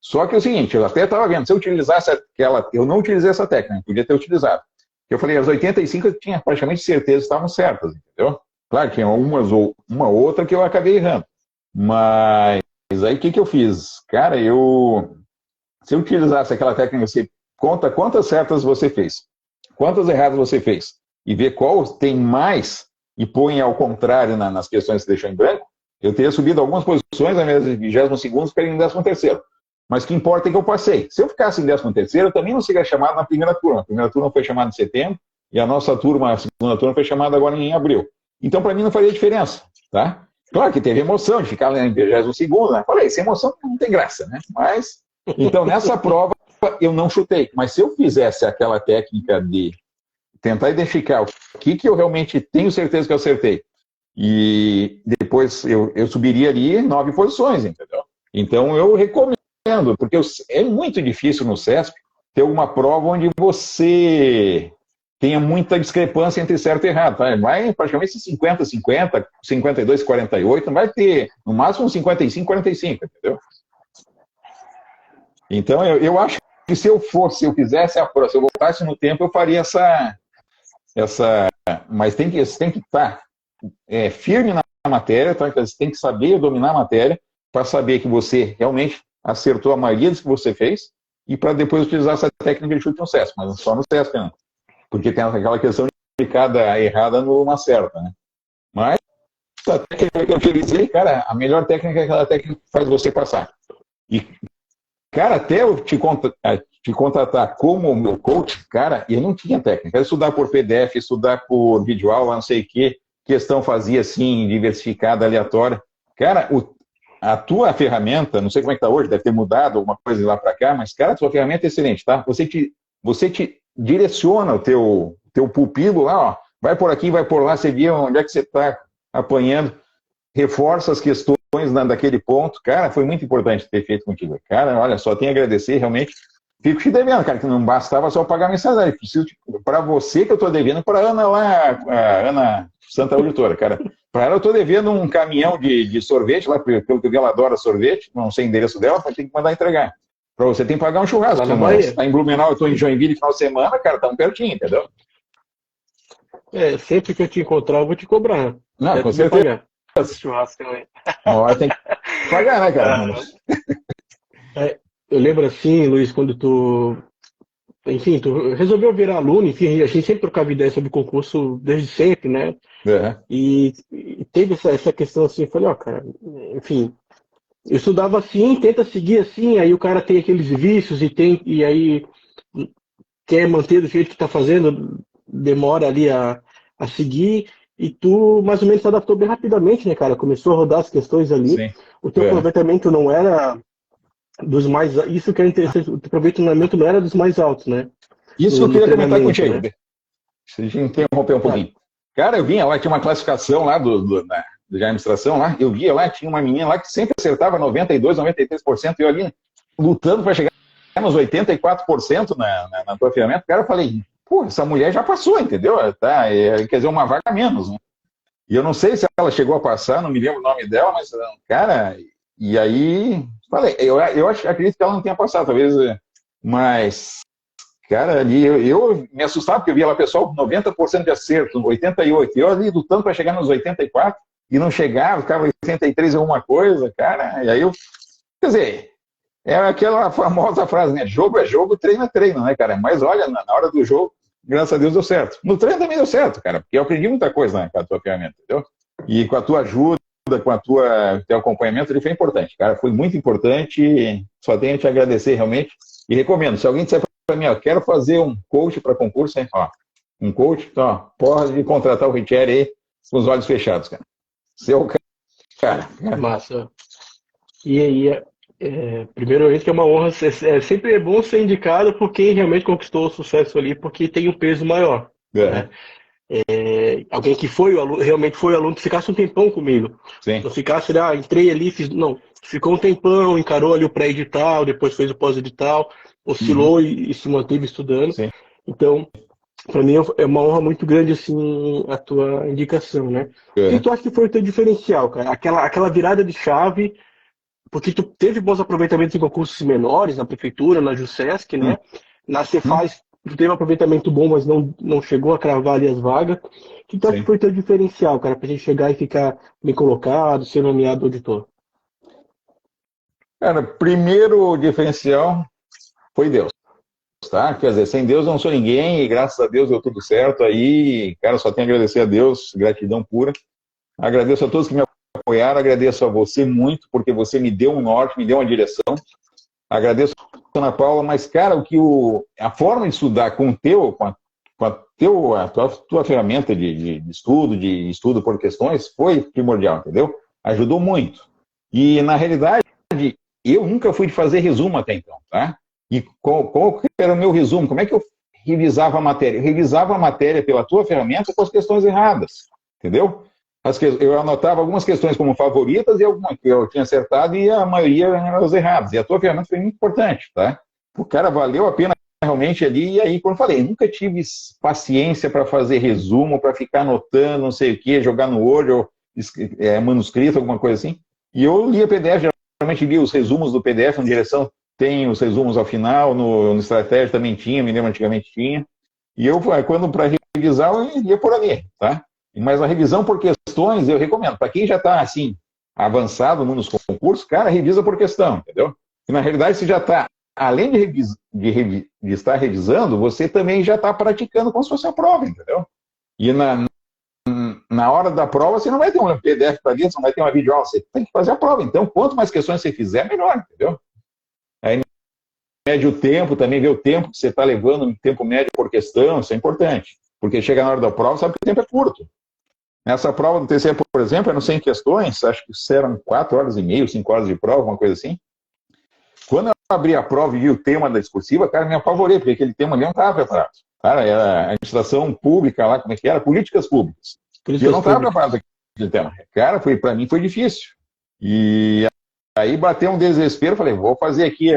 Só que é o seguinte, eu até estava vendo, se eu utilizasse aquela, eu não utilizei essa técnica, podia ter utilizado. Eu falei, as 85 eu tinha praticamente certeza que estavam certas, entendeu? Claro, tinha uma outra que eu acabei errando. Mas aí o que eu fiz? Cara, se eu utilizasse aquela técnica, você conta quantas certas você fez, quantas erradas você fez, e vê qual tem mais, e põe ao contrário nas questões que você deixou em branco, eu teria subido algumas posições, ao invés de 22º, ficaria em 13º. Mas o que importa é que eu passei. Se eu ficasse em 13º, eu também não seria chamado na primeira turma. A primeira turma foi chamada em setembro, e a nossa turma, a segunda turma, foi chamada agora em abril. Então, para mim, não faria diferença, tá? Claro que teve emoção de ficar em 22º, né? Falei, sem emoção não tem graça, né? Mas, então, nessa prova, eu não chutei. Mas se eu fizesse aquela técnica de tentar identificar o que eu realmente tenho certeza que eu acertei, e depois eu subiria ali 9 posições, entendeu? Então, eu recomendo, porque é muito difícil no CESP ter uma prova onde você tenha muita discrepância entre certo e errado. Tá? Vai praticamente 50-50, 52-48, não vai ter, no máximo, 55-45, entendeu? Então, eu acho que se eu fizesse a prova, se eu voltasse no tempo, eu faria essa mas tem que estar firme na matéria, tá? Você tem que saber dominar a matéria para saber que você realmente acertou a maioria dos que você fez e para depois utilizar essa técnica de chute no CESP, mas só no CESP, né? Porque tem aquela questão de cada errada numa certa, né? Mas a técnica que eu utilizei, cara, a melhor técnica é aquela técnica que faz você passar. E, cara, até eu te contratar como meu coach, cara, eu não tinha técnica. Era estudar por PDF, estudar por videoaula, não sei o que, questão fazia assim, diversificada, aleatória. Cara, a tua ferramenta, não sei como é que está hoje, deve ter mudado alguma coisa de lá para cá, mas, cara, a tua ferramenta é excelente, tá? Você te direciona o teu pupilo lá, ó, vai por aqui, vai por lá, você vê onde é que você está apanhando, reforça as questões daquele ponto. Cara, foi muito importante ter feito contigo. Cara, olha, só tenho a agradecer, realmente. Fico te devendo, cara, que não bastava só pagar a mensalidade. Preciso, para você que eu estou devendo, para a Ana lá, a Ana Santa Auditora, cara. Para ela eu estou devendo um caminhão de sorvete, lá, pelo que ela adora sorvete, não sei o endereço dela, mas tem que mandar entregar. Para você tem que pagar um churrasco. Você está em Blumenau, eu estou em Joinville final de semana, cara, estamos pertinho, entendeu? Sempre que eu te encontrar, eu vou te cobrar. Não, com certeza. Churrasco também. Uma hora tem que pagar, né, cara? Eu lembro assim, Luiz, quando tu resolveu virar aluno, enfim, a gente sempre trocava ideia sobre concurso desde sempre, né? E teve essa questão assim, eu falei, ó, cara, enfim, eu estudava assim, tenta seguir assim, aí o cara tem aqueles vícios e aí quer manter do jeito que tá fazendo, demora ali a seguir, e tu mais ou menos se adaptou bem rapidamente, né, cara? Começou a rodar as questões ali. Sim. O teu aproveitamento não era dos mais... Isso que é interessante, o aproveitamento não era dos mais altos, né? Isso eu queria comentar contigo. Né? Deixa eu interromper um pouquinho. Cara, eu vinha lá, tinha uma classificação lá da administração lá, eu via lá, tinha uma menina lá que sempre acertava 92%, 93%, e eu ali lutando para chegar nos 84% na tua ferramenta. Cara, eu falei, pô, essa mulher já passou, entendeu? Tá, quer dizer, uma vaga a menos, né? E eu não sei se ela chegou a passar, não me lembro o nome dela, mas, cara, e aí, falei, eu acredito que ela não tenha passado, talvez, mas, Cara, ali eu me assustava, porque eu via lá pessoal com 90% de acerto, 88%, e eu ali lutando para chegar nos 84%, e não chegava, ficava 83% alguma coisa, cara, e aí eu, quer dizer, é aquela famosa frase, né, jogo é jogo, treino é treino, né, cara, mas olha, na hora do jogo, graças a Deus deu certo. No treino também deu certo, cara, porque eu aprendi muita coisa, né, com a tua ferramenta, entendeu? E com a tua ajuda, com a teu acompanhamento, ele foi importante, cara, foi muito importante, só tenho a te agradecer realmente, e recomendo, se alguém disser para mim, ó, quero fazer um coach para concurso, hein, ó, um coach, então, ó, pode contratar o Richeri aí, com os olhos fechados, cara. Seu cara. Massa. E aí, primeiramente que é uma honra, sempre é bom ser indicado por quem realmente conquistou o sucesso ali, porque tem um peso maior, né? Alguém que realmente foi aluno, que ficasse um tempão comigo. Sim. Não ficasse, entrei ali, não, ficou um tempão, encarou ali o pré-edital, depois fez o pós-edital, oscilou e se manteve estudando. Sim. Então, para mim é uma honra muito grande, assim, a tua indicação, né? O que tu acha que foi o teu diferencial, cara? Aquela virada de chave, porque tu teve bons aproveitamentos em concursos menores, na prefeitura, na JUSESC, né? Na Cefaz, tu teve um aproveitamento bom, mas não chegou a cravar ali as vagas. O que tu acha que foi o teu diferencial, cara, pra gente chegar e ficar bem colocado, ser nomeado auditor? Cara, primeiro diferencial foi Deus, tá? Quer dizer, sem Deus eu não sou ninguém e graças a Deus deu tudo certo aí. Cara, só tenho a agradecer a Deus, gratidão pura. Agradeço a todos que me apoiaram, agradeço a você muito, porque você me deu um norte, me deu uma direção. Agradeço a Ana Paula, mas, cara, a forma de estudar com a tua ferramenta de estudo por questões, foi primordial, entendeu? Ajudou muito. E, na realidade, eu nunca fui de fazer resumo até então, tá? E qual era o meu resumo? Como é que eu revisava a matéria? Eu revisava a matéria pela tua ferramenta com as questões erradas, entendeu? Eu anotava algumas questões como favoritas e algumas que eu tinha acertado e a maioria eram as erradas. E a tua ferramenta foi muito importante, tá? O cara valeu a pena realmente ali. E aí, como eu falei, nunca tive paciência para fazer resumo, para ficar anotando, não sei o quê, jogar no olho, manuscrito, alguma coisa assim. E eu lia PDF, geralmente lia os resumos do PDF, na direção tem os resumos ao final, no Estratégia também tinha, me lembro antigamente tinha. E eu, quando para revisar, eu ia por ali, tá? Mas a revisão por questões, eu recomendo. Para quem já está, assim, avançado nos concursos, cara, revisa por questão, entendeu? E, na realidade, você já está, além de estar revisando, você também já está praticando como se fosse a prova, entendeu? E na hora da prova, você não vai ter um PDF para dentro, você não vai ter uma videoaula, você tem que fazer a prova. Então, quanto mais questões você fizer, melhor, entendeu? Aí, mede o tempo, também vê o tempo que você está levando, o tempo médio por questão, isso é importante. Porque chega na hora da prova, sabe que o tempo é curto. Nessa prova do TCE, por exemplo, eram 100 questões, acho que eram 4 horas e meia, 5 horas de prova, uma coisa assim. Quando eu abri a prova e vi o tema da discursiva, cara, me apavorei, porque aquele tema ali não estava preparado. Cara, era a administração pública lá, como é que era? Políticas públicas. E eu não estava preparado para aquele tema. Cara, para mim foi difícil. E aí bateu um desespero, falei, vou fazer aqui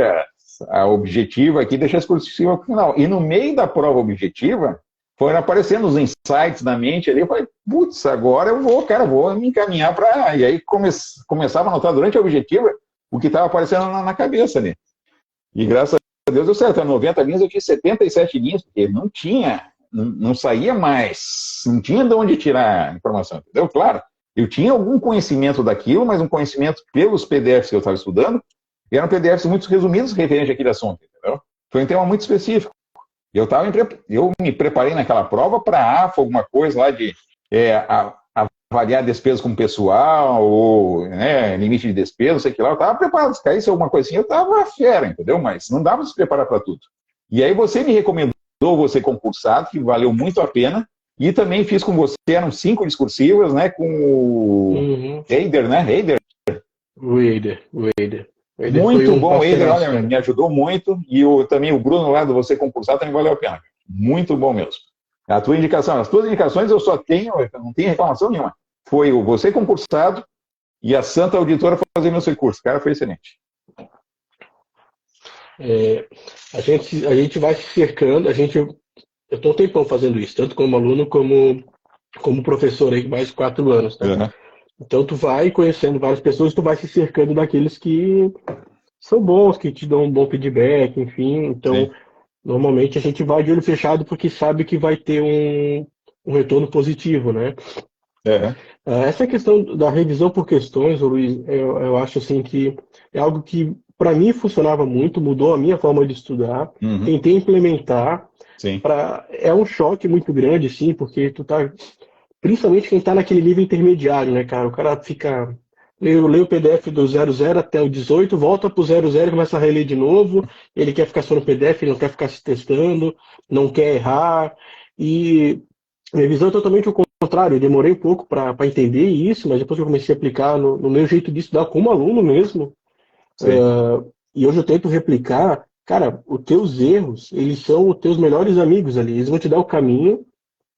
a objetiva aqui, deixar a discursiva para o final. E no meio da prova objetiva, foram aparecendo os insights na mente ali, eu falei, putz, agora eu vou me encaminhar para... E aí começava a anotar durante a objetiva o que estava aparecendo na cabeça ali. E graças a Deus deu certo, 90 linhas eu tinha 77 linhas, porque não saía mais, não tinha de onde tirar a informação, entendeu? Claro, eu tinha algum conhecimento daquilo, mas um conhecimento pelos PDFs que eu estava estudando, e eram PDFs muito resumidos referente àquele assunto, entendeu? Foi um tema muito específico. Eu me preparei naquela prova para a AFA, alguma coisa lá de avaliar despesas com pessoal, ou limite de despesa, não sei o que lá. Eu estava preparado, se caísse alguma coisa assim, eu estava fera, entendeu? Mas não dava para se preparar para tudo. E aí você me recomendou você concursado, que valeu muito a pena, e também fiz com você, eram 5 discursivas, né, com o Eider, né? O Eider. Muito bom, Eider, olha, me ajudou muito, e também o Bruno lá do Você Concursado também valeu a pena. Muito bom mesmo. As tuas indicações eu só tenho, eu não tenho reclamação nenhuma. Foi o Você Concursado e a Santa Auditora fazer meus recursos. Cara, foi excelente. A gente vai se cercando, eu estou um tempão fazendo isso, tanto como aluno como professor aí, mais de 4 anos, tá? Uhum. Então tu vai conhecendo várias pessoas, tu vai se cercando daqueles que são bons, que te dão um bom feedback, enfim. Então, normalmente a gente vai de olho fechado porque sabe que vai ter um retorno positivo, né? É. Essa questão da revisão por questões, ô Luiz, eu acho assim que é algo que para mim funcionava muito, mudou a minha forma de estudar, Uhum. tentei implementar, Sim. é um choque muito grande, sim, porque tu tá, principalmente quem tá naquele nível intermediário, né, cara? O cara fica, lê o PDF do 00 até o 18, volta pro 00 e começa a reler de novo, ele quer ficar só no PDF, ele não quer ficar se testando, não quer errar, e minha visão é totalmente o contrário. Eu demorei um pouco para entender isso, mas depois que eu comecei a aplicar no meu jeito de estudar como aluno mesmo, Sim. e hoje eu tento replicar, cara, os teus erros, eles são os teus melhores amigos ali. Eles vão te dar o caminho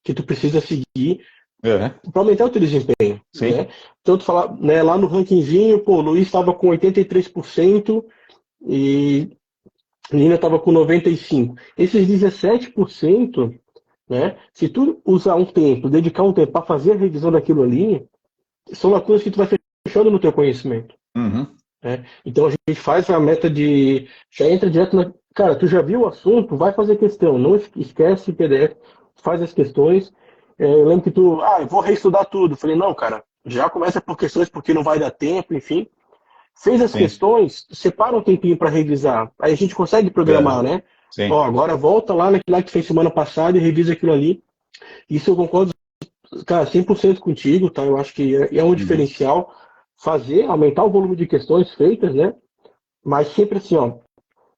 que tu precisa seguir É. para aumentar o teu desempenho, Sim. né? Então, tu falar, né, lá no rankingzinho, pô, o Luiz estava com 83% e Nina estava com 95%. Esses 17%, né, se tu usar um tempo, dedicar um tempo para fazer a revisão daquilo ali, são lacunas que tu vai fechando no teu conhecimento. Uhum. Né? Então a gente faz a meta de. Já entra direto na. Cara, tu já viu o assunto, vai fazer questão. Não esquece o PDF, faz as questões. Eu lembro que tu. Eu vou reestudar tudo. Falei, não, cara, já começa por questões porque não vai dar tempo, enfim. Fez as Sim. questões, separa um tempinho para revisar. Aí a gente consegue programar, É. né? Sim. Ó, agora volta lá naquilo lá que fez semana passada e revisa aquilo ali. Isso eu concordo, cara, 100% contigo, tá? Eu acho que é um Uhum. diferencial fazer, aumentar o volume de questões feitas, né? Mas sempre assim, ó,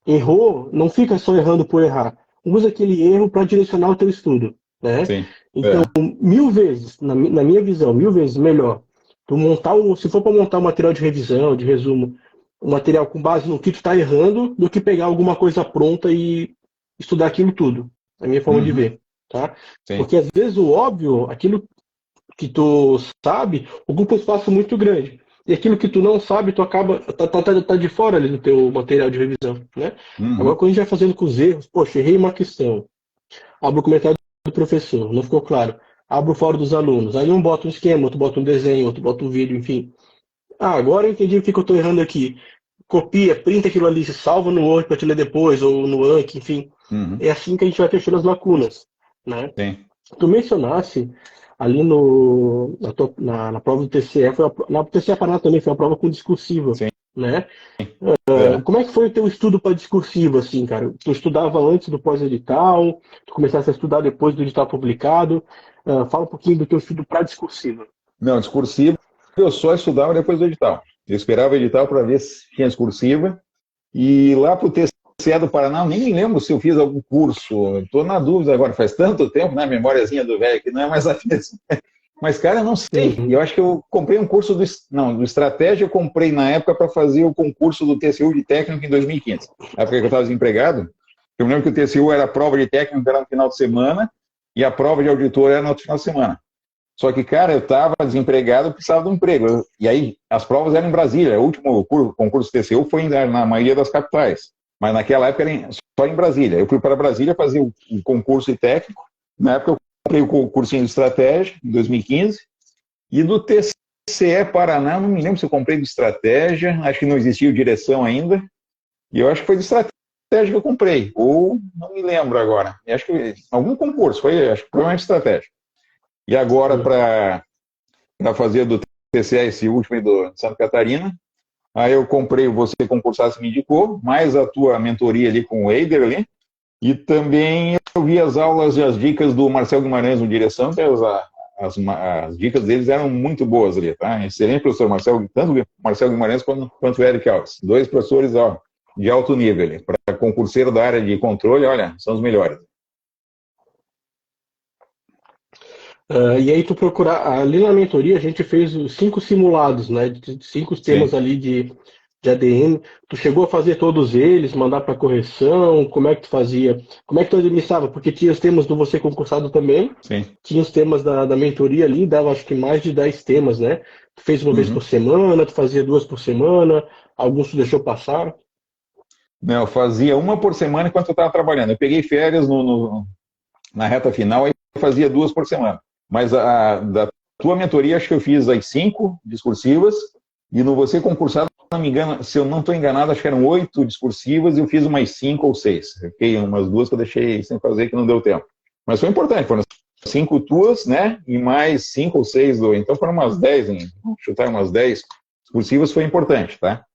errou, não fica só errando por errar. Usa aquele erro para direcionar o teu estudo, né? Sim. Então, É. mil vezes, na minha visão, mil vezes melhor, tu montar se for para montar um material de revisão, de resumo, um material com base no que tu está errando, do que pegar alguma coisa pronta e estudar aquilo tudo. É a minha forma de Uhum. ver, tá? Sim. Porque às vezes o óbvio, aquilo que tu sabe, ocupa um espaço muito grande. E aquilo que tu não sabe, tu acaba tá de fora ali do teu material de revisão, né? Agora, Uhum. quando a gente vai fazendo com os erros, poxa, errei uma questão, abro o comentário do professor, não ficou claro, abro o fórum dos alunos, aí um bota um esquema, outro bota um desenho, outro bota um vídeo, enfim. Agora eu entendi o que eu estou errando aqui. Copia, printa aquilo ali, se salva no Word para te ler depois, ou no Anki, enfim. Uhum. É assim que a gente vai fechando as lacunas, né? Sim. Tu mencionasse ali na prova do TCE, na TCE Paraná também foi uma prova com discursiva, Sim. né? É. Como é que foi o teu estudo para discursiva, assim, cara? Tu estudava antes do pós-edital, tu começaste a estudar depois do edital publicado? Fala um pouquinho do teu estudo para discursiva. Não, discursiva eu só estudava depois do edital. Eu esperava o edital para ver se tinha discursiva. E lá para o TCE do Paraná, eu nem me lembro se eu fiz algum curso. Estou na dúvida agora, faz tanto tempo, né? Memóriazinha do velho que não é mais a mesma. Mas, cara, eu não sei. Uhum. Eu acho que eu comprei um curso do Estratégia, eu comprei na época para fazer o concurso do TCU de técnico em 2015. Na época que eu estava desempregado. Eu me lembro que o TCU era a prova de técnico, era no final de semana, e a prova de auditor era no outro final de semana. Só que, cara, eu estava desempregado, eu precisava de um emprego. E aí, as provas eram em Brasília. O último concurso do TCU foi na maioria das capitais. Mas naquela época era só em Brasília. Eu fui para Brasília fazer o concurso de técnico. Na época eu comprei o cursinho de estratégia, em 2015. E do TCE Paraná, não me lembro se eu comprei de estratégia. Acho que não existia o direção ainda. E eu acho que foi de estratégia que eu comprei. Ou não me lembro agora. Eu acho que algum concurso, foi, acho que provavelmente estratégia. E agora, Uhum. para fazer do TCE esse último aí do Santa Catarina, aí eu comprei o Você Concursado Me Indicou, mais a tua mentoria ali com o Eider ali, e também eu vi as aulas e as dicas do Marcel Guimarães no Direção, que as dicas deles eram muito boas ali, tá? Excelente professor Marcel, tanto o Marcel Guimarães quanto o Eric Alves. Dois professores, ó, de alto nível ali. Para concurseiro da área de controle, olha, são os melhores. E aí tu procurar, ali na mentoria a gente fez os 5 simulados, né? De 5 temas Sim. ali de ADM. Tu chegou a fazer todos eles, mandar para correção? Como é que tu fazia? Como é que tu administrava? Porque tinha os temas do Você Concursado também, Sim. tinha os temas da mentoria ali, dava acho que mais de 10 temas, né? Tu fez uma vez por Uhum. semana, tu fazia 2 por semana, alguns tu deixou passar. Não, eu fazia uma por semana enquanto eu estava trabalhando. Eu peguei férias na reta final e fazia 2 por semana. Mas da tua mentoria, acho que eu fiz as 5 discursivas, e no Você Concursado não me engano, se eu não estou enganado, acho que eram 8 discursivas e eu fiz umas 5 ou 6. Fiquei umas 2 que eu deixei sem fazer, que não deu tempo. Mas foi importante, foram 5 tuas, né? E mais 5 ou 6 do. Então foram umas 10, vamos chutar umas 10 discursivas, foi importante, tá?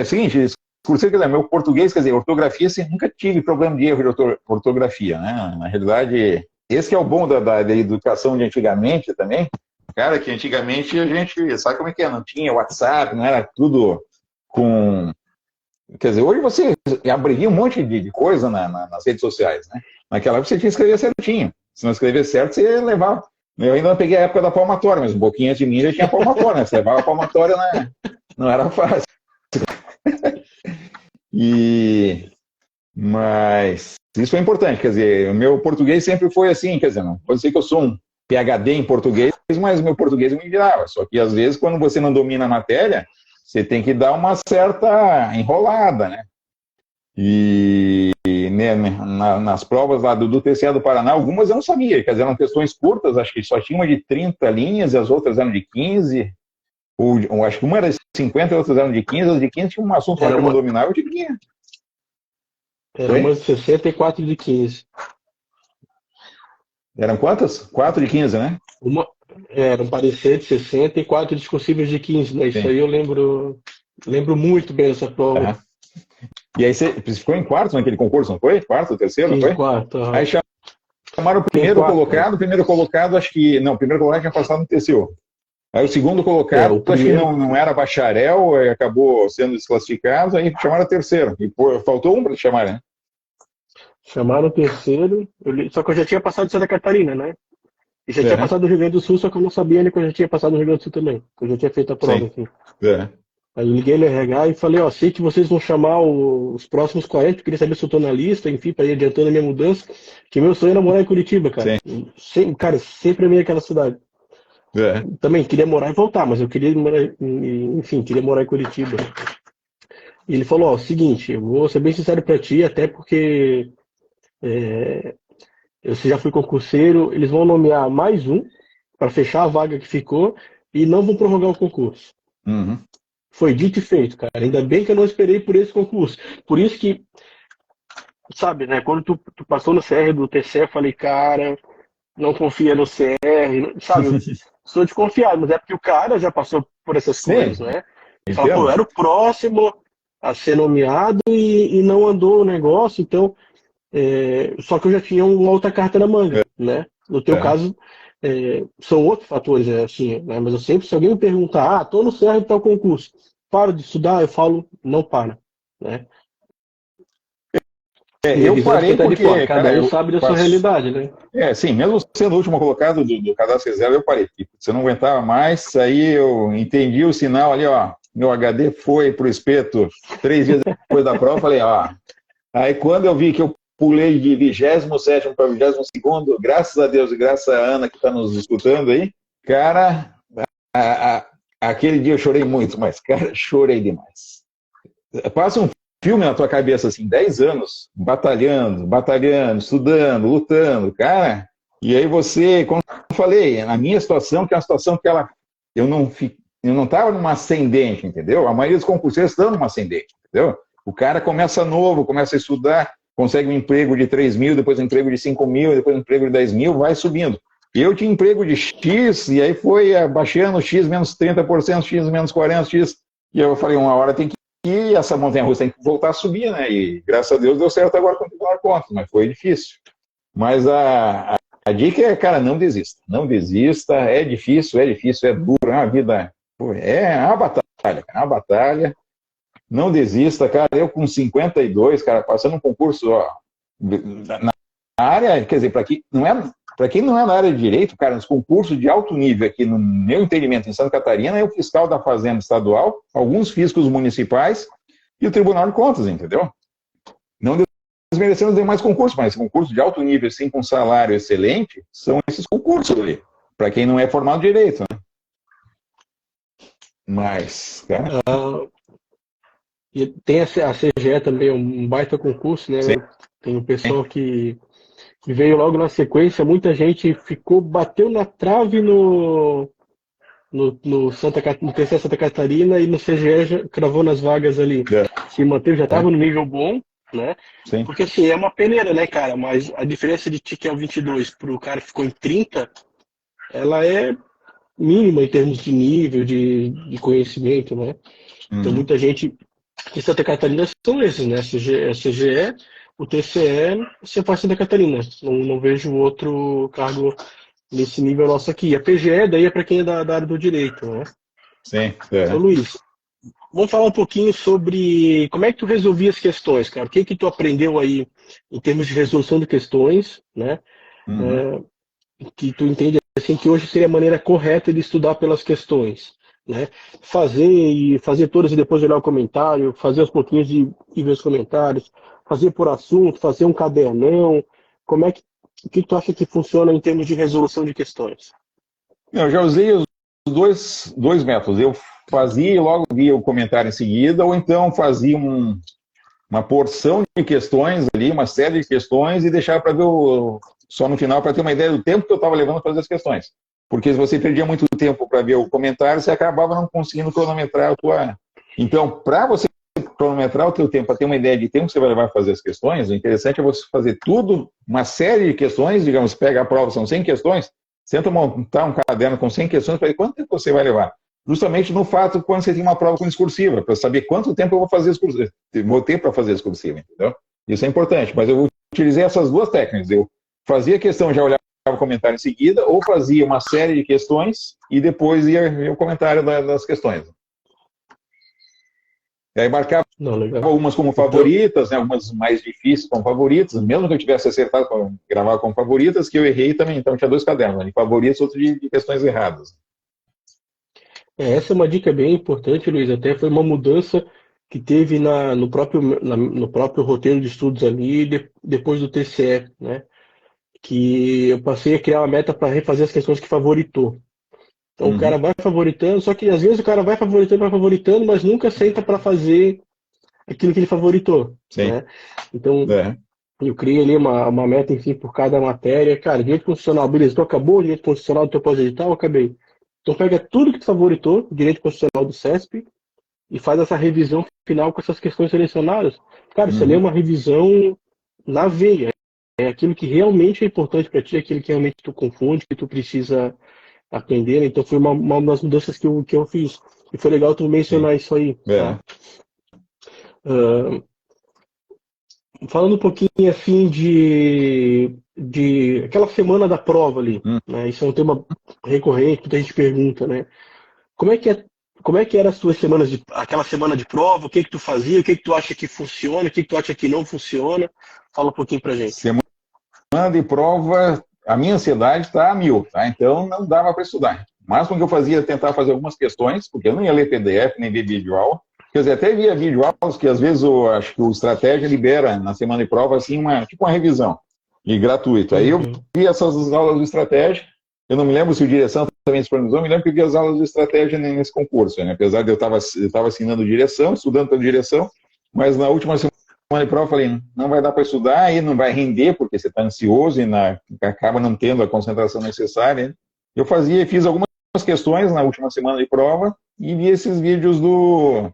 Seguinte, discursivo, quer dizer, meu português, quer dizer, ortografia, assim, nunca tive problema de erro de ortografia, né? Na realidade, esse que é o bom da educação de antigamente também. Cara, que antigamente a gente, sabe como é que é? Não tinha WhatsApp, não era tudo com. Quer dizer, hoje você abrevia um monte de coisa nas redes sociais, né? Naquela época você tinha que escrever certinho. Se não escrever certo, você levava. Eu ainda não peguei a época da palmatória, mas um pouquinho antes de mim já tinha palmatória, né? Você levava a palmatória, né? Não era fácil. Mas isso é importante, quer dizer, o meu português sempre foi assim, quer dizer, não pode ser que eu sou um PhD em português, mas o meu português me virava. Só que às vezes, quando você não domina a matéria, você tem que dar uma certa enrolada, né? Né, nas provas lá do TCE do Paraná, algumas eu não sabia, quer dizer, eram questões curtas, acho que só tinha uma de 30 linhas e as outras eram de 15, ou acho que uma era de 50 e outras eram de 15, as de 15 tinha um assunto lá que eu não dominava, eu tinha. Era umas 64 de 15. Eram quantas? 4 de 15, né? Era um parecer de 60 e 4 discursivos de 15, né? Isso Sim. aí eu lembro muito bem dessa prova. Uhum. E aí você ficou em quarto naquele concurso, não foi? Quarto, terceiro, não foi? Quarto. Uhum. Aí chamaram o primeiro colocado, acho que. Não, o primeiro colocado tinha passado no TCU. Aí o segundo colocado, o primeiro... acho que não era bacharel, acabou sendo desclassificado, aí chamaram o terceiro. E faltou um para te chamar, né? Chamaram o terceiro, só que eu já tinha passado de Santa Catarina, né? E já tinha passado do Rio Grande do Sul, só que eu não sabia ainda que eu já tinha passado no Rio Grande do Sul também. Eu já tinha feito a prova, enfim. Aí eu liguei no RH e falei, sei que vocês vão chamar os próximos 40, eu queria saber se eu tô na lista, enfim, para ir adiantando a minha mudança, que meu sonho era morar em Curitiba, cara. Sempre amei aquela cidade. Também queria morar e voltar, mas eu queria morar, enfim, queria morar em Curitiba. E ele falou, seguinte, eu vou ser bem sincero para ti, até porque eu já fui concurseiro, eles vão nomear mais um para fechar a vaga que ficou e não vão prorrogar o concurso. Uhum. Foi dito e feito, cara. Ainda bem que eu não esperei por esse concurso. Por isso que, sabe, né? Quando tu passou no CR do TCE, eu falei, cara, não confia no CR, sabe? Eu sou desconfiado, mas é porque o cara já passou por essas coisas, né? Ele fala, pô, eu era o próximo a ser nomeado e não andou o negócio, então. Só que eu já tinha uma outra carta na manga, né? No teu caso, são outros fatores, assim, né? Mas eu sempre, se alguém me perguntar, tô no CR de tal concurso, paro de estudar, eu falo, não para, né? Eu parei porque, cada um sabe da sua realidade, né? Sim, mesmo sendo o último colocado do cadastro reserva, eu parei. Se eu não aguentava mais, aí eu entendi o sinal ali, meu HD foi pro espeto 3 dias depois da prova, falei, aí quando eu vi que eu pulei de 27º para 22º, graças a Deus e graças a Ana que está nos escutando aí, cara, aquele dia eu chorei muito, mas, cara, chorei demais. Passa um filme na tua cabeça, assim, 10 anos, batalhando, estudando, lutando, cara, e aí você, como eu falei, na minha situação, que é uma situação que eu não estava numa ascendente, entendeu? A maioria dos concurseiros estão numa ascendente, entendeu? O cara começa novo, começa a estudar, consegue um emprego de 3 mil, depois um emprego de 5 mil, depois um emprego de 10 mil, vai subindo. Eu tinha emprego de X, e aí foi abaixando X menos 30%, X menos 40%, X, e eu falei, uma hora tem que ir, essa montanha-russa tem que voltar a subir, né? E graças a Deus deu certo agora com o Tribunal de Contas, mas foi difícil. Mas a dica é, cara, não desista. Não desista, é difícil, é duro, é uma vida, é uma batalha, cara, é uma batalha. Não desista, cara. Eu com 52, cara, passando um concurso, na área, quer dizer, para quem não é na área de direito, cara, nos concursos de alto nível aqui, no meu entendimento, em Santa Catarina, é o fiscal da Fazenda Estadual, alguns fiscos municipais e o Tribunal de Contas, entendeu? Não desmerecendo os demais concursos, mas esse concurso de alto nível, assim, com salário excelente, são esses concursos ali, para quem não é formado em direito, né? Mas, cara... E tem a CGE também, um baita concurso, né? Sim. Tem um pessoal que veio logo na sequência, muita gente bateu na trave no TCE Santa Catarina e no CGE já cravou nas vagas ali. Se manteve, já estava no nível bom, né? Sim. Porque assim, é uma peneira, né, cara? Mas a diferença de ti que é o 22 para o cara que ficou em 30, ela é mínima em termos de nível, de conhecimento, né? Então muita gente em Santa Catarina são esses, né? CGE, o TCE, você faz Santa Catarina. Não vejo outro cargo nesse nível nosso aqui. A PGE daí é para quem é da área do direito, né? Sim. Ô Luiz, vamos falar um pouquinho sobre como é que tu resolvia as questões, cara. O que que tu aprendeu aí em termos de resolução de questões, né? Que tu entende assim que hoje seria a maneira correta de estudar pelas questões, né? Fazer todas e depois olhar o comentário, fazer aos pouquinhos e ver os comentários, fazer por assunto, fazer um cadernão. Como é que o que tu acha que funciona em termos de resolução de questões? Eu já usei os dois métodos. Eu fazia e logo via o comentário em seguida, ou então fazia uma porção de questões ali, uma série de questões, e deixava para ver só no final para ter uma ideia do tempo que eu estava levando para fazer as questões. Porque se você perdia muito tempo para ver o comentário, você acabava não conseguindo cronometrar a tua. Então, para você cronometrar o teu tempo, para ter uma ideia de tempo que você vai levar para fazer as questões, o interessante é você fazer tudo, uma série de questões, digamos, pega a prova, são 100 questões, tenta montar um caderno com 100 questões para ver quanto tempo você vai levar. Justamente no fato quando você tem uma prova com discursiva, para saber quanto tempo eu vou ter para fazer discursiva, entendeu? Isso é importante, mas eu utilizei essas duas técnicas. Eu fazia a questão, já olhava o comentário em seguida, ou fazia uma série de questões e depois ia ver o comentário das questões. E aí marcava algumas como favoritas, né, algumas mais difíceis como favoritas, mesmo que eu tivesse acertado para gravar como favoritas, que eu errei também, então tinha dois cadernos, de favoritas e outro de questões erradas. Essa é uma dica bem importante, Luiz. Até foi uma mudança que teve no próprio roteiro de estudos ali, depois do TCE, né? Que eu passei a criar uma meta para refazer as questões que favoritou. Então o cara vai favoritando, só que às vezes o cara vai favoritando, mas nunca senta para fazer aquilo que ele favoritou. Sim. Né? Então eu criei ali uma meta, enfim, por cada matéria. Cara, direito constitucional, beleza, tu acabou, direito constitucional do teu pós-edital, acabei. Então pega tudo que tu favoritou, direito constitucional do CESP, e faz essa revisão final com essas questões selecionadas. Cara, você lê uma revisão na veia. É aquilo que realmente é importante para ti, aquilo que realmente tu confunde, que tu precisa aprender. Então foi uma das mudanças que eu fiz. E foi legal tu mencionar isso aí. Tá? Falando um pouquinho assim de aquela semana da prova ali, né? Isso é um tema recorrente, muita gente pergunta, né? Como é que era as tuas aquela semana de prova? O que que tu fazia? O que que tu acha que funciona? O que que tu acha que não funciona? Fala um pouquinho pra gente. Semana de prova, a minha ansiedade está a 1000, tá? Então não dava para estudar. O máximo que eu fazia era tentar fazer algumas questões, porque eu não ia ler PDF nem ver vídeo aula. Quer dizer, até via vídeo aulas que às vezes eu acho que o Estratégia libera na semana de prova assim tipo uma revisão e gratuito. Aí eu vi essas aulas do Estratégia. Eu não me lembro se o direção também disponibilizou, eu me lembro que eu vi as aulas de Estratégia nesse concurso, né? Apesar de eu estava assinando direção, estudando pela direção, mas na última semana de prova eu falei, não vai dar para estudar e não vai render, porque você está ansioso e acaba não tendo a concentração necessária. Né? Eu fiz algumas questões na última semana de prova e vi esses vídeos do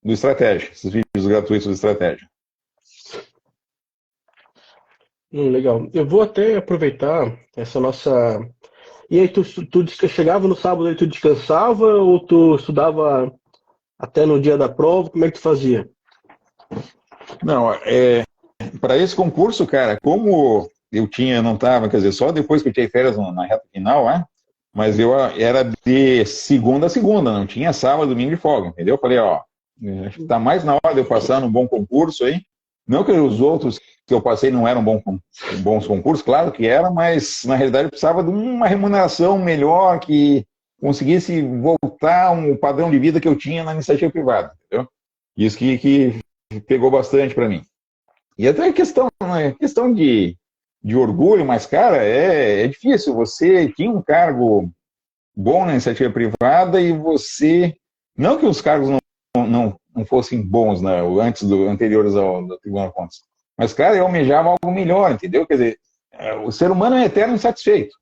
Estratégia, esses vídeos gratuitos do Estratégia. Legal. Eu vou até aproveitar essa nossa... E aí, tu chegava no sábado e tu descansava ou tu estudava até no dia da prova? Como é que tu fazia? Não, para esse concurso, cara, como eu não estava, quer dizer, só depois que eu tirei férias na reta final, mas eu era de segunda a segunda, não tinha sábado, domingo de folga, entendeu? Eu falei, acho que está mais na hora de eu passar num bom concurso aí. Não que os outros que eu passei não eram bons concursos, claro que eram, mas na realidade eu precisava de uma remuneração melhor que conseguisse voltar um padrão de vida que eu tinha na iniciativa privada, entendeu? Isso que pegou bastante para mim. E até questão de orgulho, mas, cara, é difícil. Você tinha um cargo bom na iniciativa privada e você... Não que os cargos não fossem bons, né, anteriores ao Tribunal de Contas. Mas, cara, eu almejava algo melhor, entendeu? Quer dizer, o ser humano é eterno insatisfeito.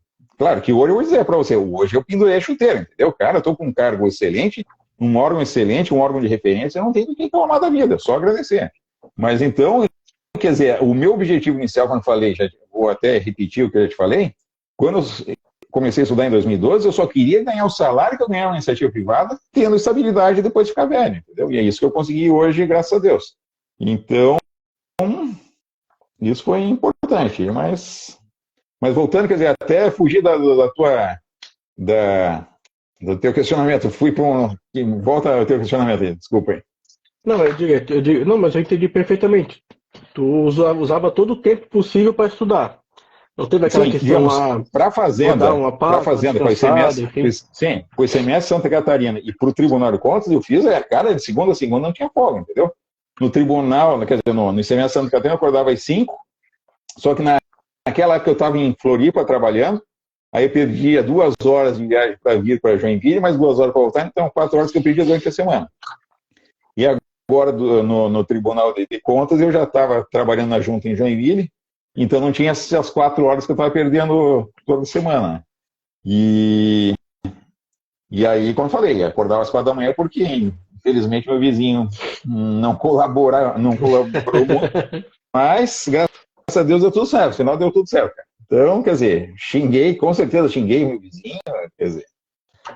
Claro que hoje eu vou dizer para você, hoje eu pendurei a chuteira, entendeu? Cara, eu estou com um cargo excelente, um órgão excelente, um órgão de referência, eu não tenho do que reclamar da vida, só agradecer. Mas então, quer dizer, o meu objetivo inicial, quando falei, já vou até repetir o que eu já te falei, quando eu comecei a estudar em 2012, eu só queria ganhar o salário que eu ganhava na iniciativa privada, tendo estabilidade depois de ficar velho, entendeu? E é isso que eu consegui hoje, graças a Deus. Então, isso foi importante, mas voltando, quer dizer, até fugir do teu questionamento, fui para volta ao teu questionamento aí, desculpa aí. Não, não, mas eu entendi perfeitamente. Tu usava todo o tempo possível para estudar. Não teve aquela Sim, questão digamos, lá, para a dar Fazenda, uma pausa, para o descansada, ICMS, enfim. sim, para o ICMS Santa Catarina e para o Tribunal de Contas, eu fiz, cara, de segunda a segunda não tinha folga, entendeu? No tribunal, quer dizer, no ICMS Santa Catarina eu acordava às 5, só que naquela época eu estava em Floripa trabalhando, aí eu perdia 2 horas de viagem para vir para Joinville, mais 2 horas para voltar, então 4 horas que eu perdia durante a semana. E agora, no Tribunal de Contas, eu já estava trabalhando na junta em Joinville, então não tinha essas 4 horas que eu estava perdendo toda semana. E aí, como eu falei, acordava às 4 da manhã porque, infelizmente, meu vizinho não colaborou muito, mas, graças a Deus, deu tudo certo. No final, deu tudo certo, cara. Então, quer dizer, com certeza xinguei meu vizinho, quer dizer,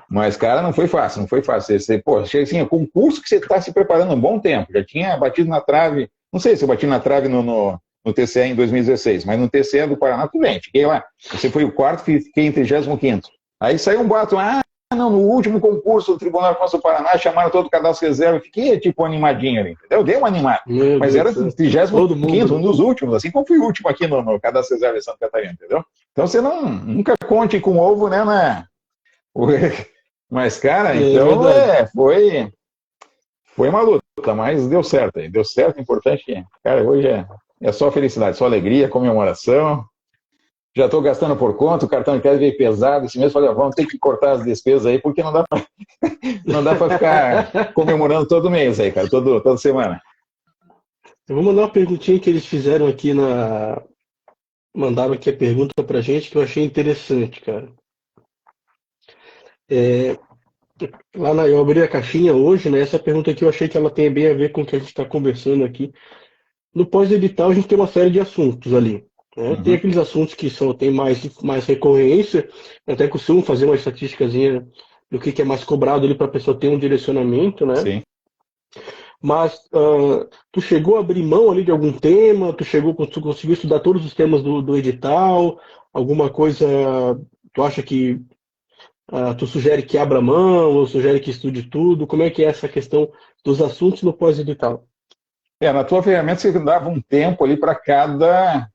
mas, cara, não foi fácil, não foi fácil. Pô, chega assim, o concurso que você está se preparando há um bom tempo, já tinha batido na trave, não sei se eu bati na trave no TCE em 2016, mas no TCE do Paraná, tudo bem, fiquei lá. Você foi o quarto, fiquei em 35º. Aí saiu um boato, não, no último concurso do Tribunal de Contas do Paraná, chamaram todo o cadastro reserva, fiquei tipo animadinho ali, entendeu? Dei uma animada. Mas era 35º, um dos últimos, assim como fui o último aqui no cadastro reserva de Santa Catarina, entendeu? Então você nunca conte com ovo, né, Mas, cara, então foi uma luta, mas deu certo. Deu certo, importante. Cara, hoje é só felicidade, só alegria, comemoração. Já estou gastando por conta, o cartão de crédito veio pesado. Esse mês falei, vamos ter que cortar as despesas aí, porque não dá para ficar comemorando todo mês aí, cara, toda semana. Eu vou mandar uma perguntinha que eles fizeram aqui mandaram aqui a pergunta pra gente que eu achei interessante, cara. Eu abri a caixinha hoje, né? Essa pergunta aqui eu achei que ela tem bem a ver com o que a gente está conversando aqui. No pós-edital a gente tem uma série de assuntos ali, né? Tem aqueles assuntos que tem mais recorrência, eu até costumo fazer uma estatísticazinha do que é mais cobrado ali para a pessoa ter um direcionamento, né? Sim. Mas tu chegou a abrir mão ali de algum tema? Tu conseguiu estudar todos os temas do edital? Alguma coisa tu acha que tu sugere que abra mão ou sugere que estude tudo? Como é que é essa questão dos assuntos no pós-edital? Na tua ferramenta você dava um tempo ali para cada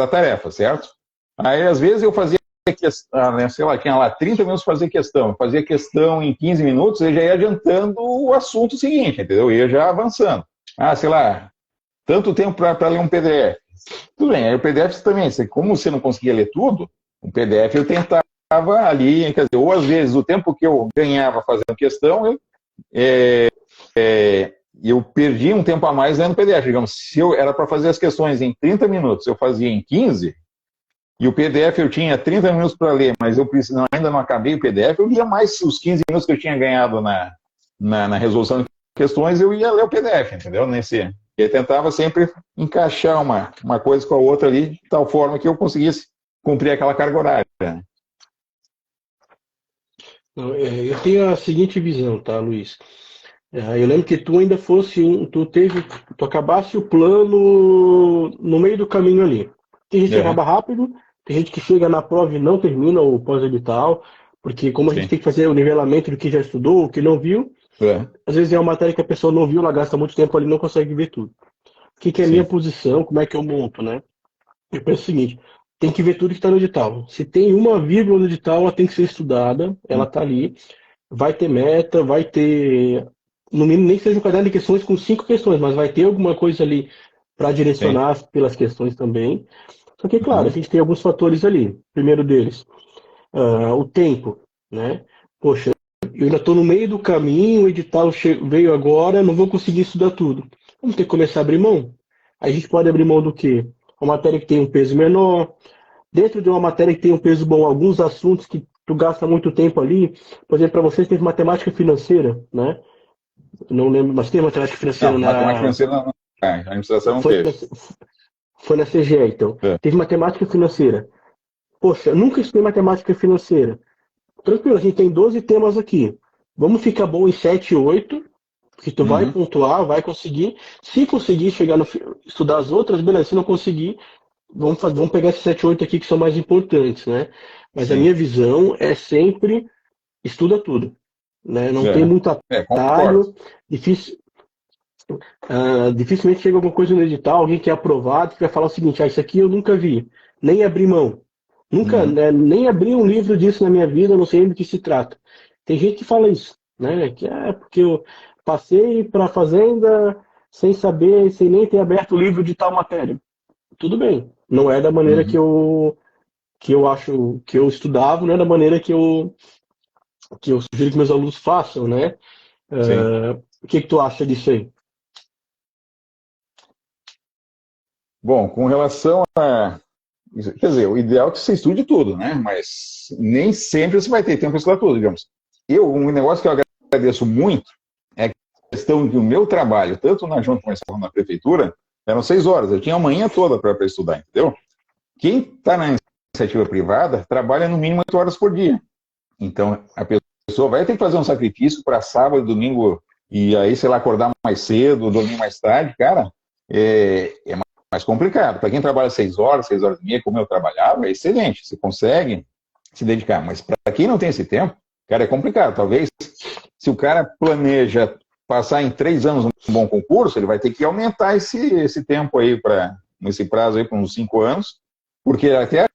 tarefa, certo? Aí, às vezes, eu fazia questão, sei lá, tinha lá 30 minutos para fazer questão. Eu fazia questão em 15 minutos e já ia adiantando o assunto seguinte, entendeu? Eu ia já avançando. Sei lá, tanto tempo para ler um PDF. Tudo bem, aí o PDF também, como você não conseguia ler tudo, o PDF eu tentava ali, quer dizer, ou às vezes o tempo que eu ganhava fazendo questão, eu perdi um tempo a mais lendo PDF. Digamos, se eu era para fazer as questões em 30 minutos, eu fazia em 15, e o PDF eu tinha 30 minutos para ler, mas eu ainda não acabei o PDF, eu lia mais os 15 minutos que eu tinha ganhado na resolução de questões, eu ia ler o PDF, entendeu? Eu tentava sempre encaixar uma coisa com a outra ali, de tal forma que eu conseguisse cumprir aquela carga horária. Eu tenho a seguinte visão, tá, Luiz? Eu lembro que tu ainda tu acabasse o plano no meio do caminho ali. Tem gente que acaba rápido, tem gente que chega na prova e não termina o pós-edital, porque como a gente tem que fazer o nivelamento do que já estudou, o que não viu, às vezes é uma matéria que a pessoa não viu, ela gasta muito tempo ali e não consegue ver tudo. O que é a minha posição, como é que eu monto, né? Eu penso o seguinte, tem que ver tudo que está no edital. Se tem uma vírgula no edital, ela tem que ser estudada, ela está ali, vai ter meta, vai ter, no mínimo, nem que seja um caderno de questões com 5 questões, mas vai ter alguma coisa ali para direcionar pelas questões também. Só que, claro, a gente tem alguns fatores ali. Primeiro deles, o tempo, né? Poxa, eu ainda estou no meio do caminho, o edital veio agora, não vou conseguir estudar tudo. Vamos ter que começar a abrir mão. A gente pode abrir mão do quê? Uma matéria que tem um peso menor, dentro de uma matéria que tem um peso bom, alguns assuntos que tu gasta muito tempo ali, por exemplo, para vocês teve matemática financeira, né? Não lembro, mas tem matemática financeira Não, matemática na. financeira não. A administração não Foi teve. na, foi na CGE, então. É. Teve matemática financeira. Poxa, eu nunca estudei matemática financeira. Tranquilo, a gente tem 12 temas aqui. Vamos ficar bom em 7, 8, que tu vai Uhum. pontuar, vai conseguir. Se conseguir chegar no estudar as outras, beleza. Se não conseguir, vamos pegar esses 7, 8 aqui que são mais importantes, né? Mas a Sim. minha visão é sempre estuda tudo, né? Não tem É. muito Concordo. atalho, difícil, dificilmente chega alguma coisa no edital, alguém que é aprovado, que vai falar o seguinte, isso aqui eu nunca vi, nem abri mão. Nunca, Uhum. né, nem abri um livro disso na minha vida, não sei do que se trata. Tem gente que fala isso, né? Que é porque eu passei para a fazenda sem saber, sem nem ter aberto o livro de tal matéria. Tudo bem, não é da maneira Uhum. que eu acho que eu estudava, não é da maneira que eu sugiro que meus alunos façam, né? Sim. O que tu acha disso aí? Bom, com relação a. Quer dizer, o ideal é que você estude tudo, né? Mas nem sempre você vai ter tempo para estudar tudo, digamos. Um negócio que eu agradeço muito é a questão do meu trabalho, tanto na Junta Comercial na Prefeitura, eram 6 horas, eu tinha a manhã toda para estudar, entendeu? Quem está na iniciativa privada trabalha no mínimo 8 horas por dia. Então, a pessoa vai ter que fazer um sacrifício para sábado, domingo, e aí, sei lá, acordar mais cedo, dormir mais tarde, cara, é mais complicado. Para quem trabalha 6 horas, 6 horas e meia, como eu trabalhava, é excelente, você consegue se dedicar. Mas para quem não tem esse tempo, cara, é complicado. Talvez, se o cara planeja passar em 3 anos um bom concurso, ele vai ter que aumentar esse tempo aí, esse prazo aí para uns 5 anos, porque até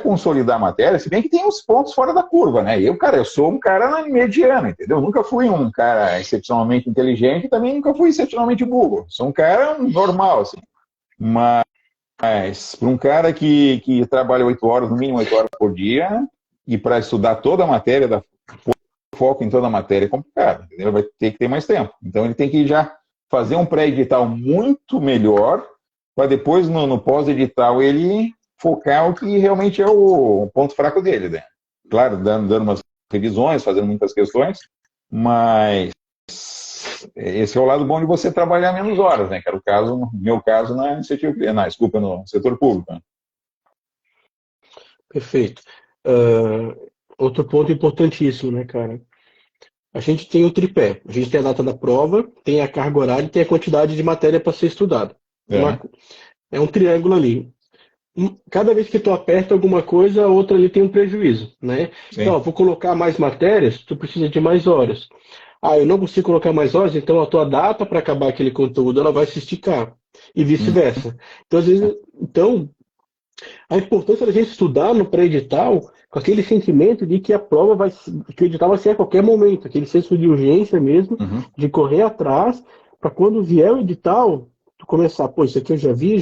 consolidar a matéria, se bem que tem uns pontos fora da curva, né? Eu sou um cara mediano, entendeu? Eu nunca fui um cara excepcionalmente inteligente e também nunca fui excepcionalmente burro. Sou um cara normal, assim. Mas para um cara que trabalha 8 horas, no mínimo 8 horas por dia, e para estudar toda a matéria, dar foco em toda a matéria é complicado, entendeu? Ele vai ter que ter mais tempo. Então ele tem que já fazer um pré-edital muito melhor, para depois no pós-edital ele focar o que realmente é o ponto fraco dele, né? Claro, dando umas revisões, fazendo muitas questões, mas esse é o lado bom de você trabalhar menos horas, né? Que era o caso, no meu caso, na iniciativa, no setor público. Né? Perfeito. Outro ponto importantíssimo, né, cara? A gente tem o tripé. A gente tem a data da prova, tem a carga horária e tem a quantidade de matéria para ser estudada. É um triângulo ali. Cada vez que tu aperta alguma coisa, a outra ali tem um prejuízo, né? Sim. Então, vou colocar mais matérias, tu precisa de mais horas. Eu não consigo colocar mais horas, então a tua data para acabar aquele conteúdo ela vai se esticar. E vice-versa. Então, às vezes, a importância da gente estudar no pré-edital com aquele sentimento de que a prova que o edital vai ser a qualquer momento, aquele senso de urgência mesmo, de correr atrás, para quando vier o edital, tu começar, pô, isso aqui eu já vi.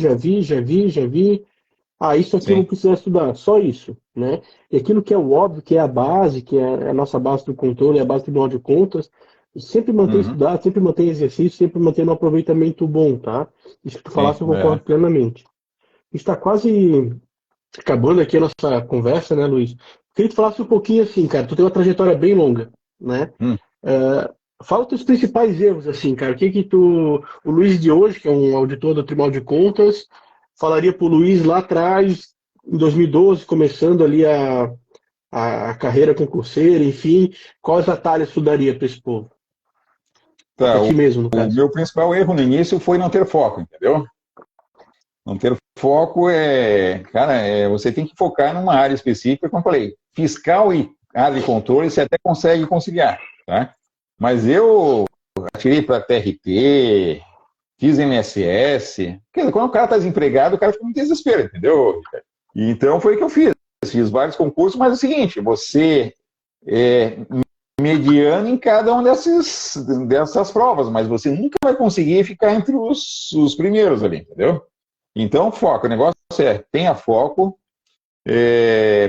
Isso aqui eu não preciso estudar, só isso, né? E aquilo que é o óbvio, que é a base, que é a nossa base do controle, é a base do Tribunal de Contas, sempre manter estudado, sempre manter exercício, sempre manter um aproveitamento bom, tá? Isso que tu falaste, eu concordo plenamente. Está quase acabando aqui a nossa conversa, né, Luiz? Queria que tu falasse um pouquinho assim, cara, tu tem uma trajetória bem longa, né? Fala os teus principais erros, assim, cara. O Luiz de hoje, que é um auditor do Tribunal de Contas, falaria pro Luiz lá atrás, em 2012, começando ali a carreira concurseira, enfim, quais atalhos tu daria para esse povo? Para ti mesmo, no O caso. meu principal erro no início foi não ter foco, entendeu? Não ter foco você tem que focar numa área específica, como eu falei, fiscal e área de controle você até consegue conciliar, tá? Mas eu atirei para TRT, fiz MSS, porque quando o cara está desempregado, o cara fica com desespero, entendeu? E então foi o que eu fiz. Fiz vários concursos, mas é o seguinte, você é mediano em cada uma dessas provas, mas você nunca vai conseguir ficar entre os primeiros ali, entendeu? Então, foco. O negócio tenha foco.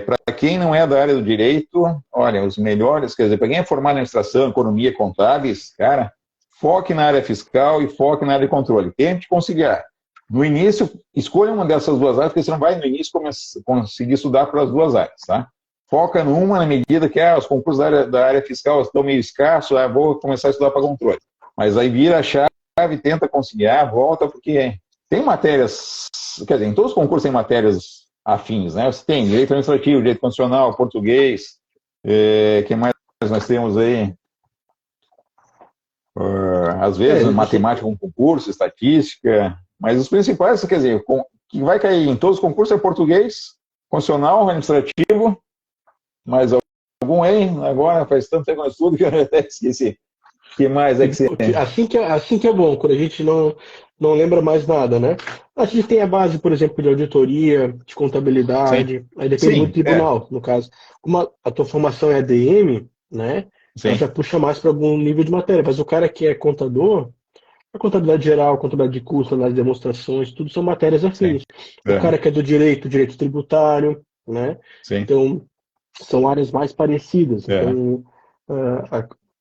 Para quem não é da área do direito, olha, os melhores, quer dizer, para quem é formado em administração, economia, contábeis, cara, foque na área fiscal e foque na área de controle. Tente conciliar. no início, escolha uma dessas duas áreas, porque você não vai no início conseguir estudar para as duas áreas, tá? Foca numa na medida que os concursos da área fiscal estão meio escassos, vou começar a estudar para controle. Mas aí vira a chave, tenta conciliar, volta, porque tem matérias, quer dizer, em todos os concursos tem matérias afins, né? Você tem direito administrativo, direito constitucional, português, que mais nós temos aí? Às vezes matemática com concurso, estatística, mas os principais, quer dizer, que vai cair em todos os concursos é português, constitucional, administrativo, mas algum aí, agora faz tanto tempo que eu estudo que eu até esqueci. O que mais é que você tem? Assim que é bom, quando a gente não lembra mais nada, né? A gente tem a base, por exemplo, de auditoria, de contabilidade, aí depende muito do tribunal, no caso. Como a tua formação é ADM, né? Ela já puxa mais para algum nível de matéria, mas o cara que é contador, a contabilidade geral, a contabilidade de custo, as demonstrações, tudo são matérias afins. O cara que é do direito tributário, né? Então, são áreas mais parecidas. Então,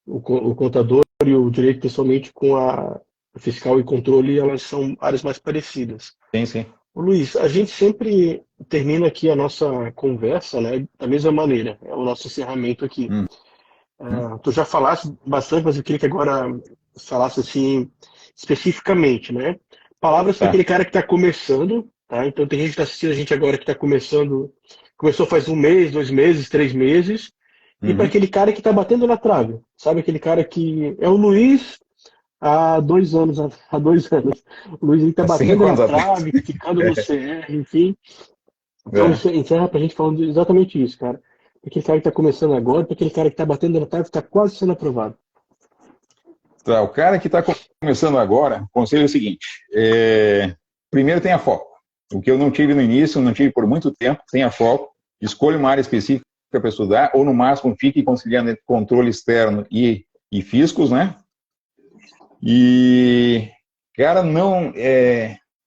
o contador e o direito, pessoalmente, com a fiscal e controle, elas são áreas mais parecidas. Sim. Ô, Luiz, a gente sempre termina aqui a nossa conversa, né, da mesma maneira. É o nosso encerramento aqui. Tu já falaste bastante, mas eu queria que agora falasse assim, especificamente, né? Palavras para aquele cara que está começando, tá? Então tem gente que está assistindo a gente agora que está começando, começou faz 1 mês, 2 meses, 3 meses, e para aquele cara que está batendo na trave, sabe? Aquele cara que é o Luiz há 2 anos, há 2 anos. O Luiz está batendo na trave, ficando no CR, enfim. Então encerra para a gente falando exatamente isso, cara. Aquele cara que está começando agora, para aquele cara que está batendo na trave, está quase sendo aprovado. Tá, o cara que está começando agora, o conselho é o seguinte: primeiro tenha foco. O que eu não tive no início, não tive por muito tempo, tenha foco, escolha uma área específica para estudar, ou no máximo fique conciliando entre controle externo e fiscos, né? E, cara, não.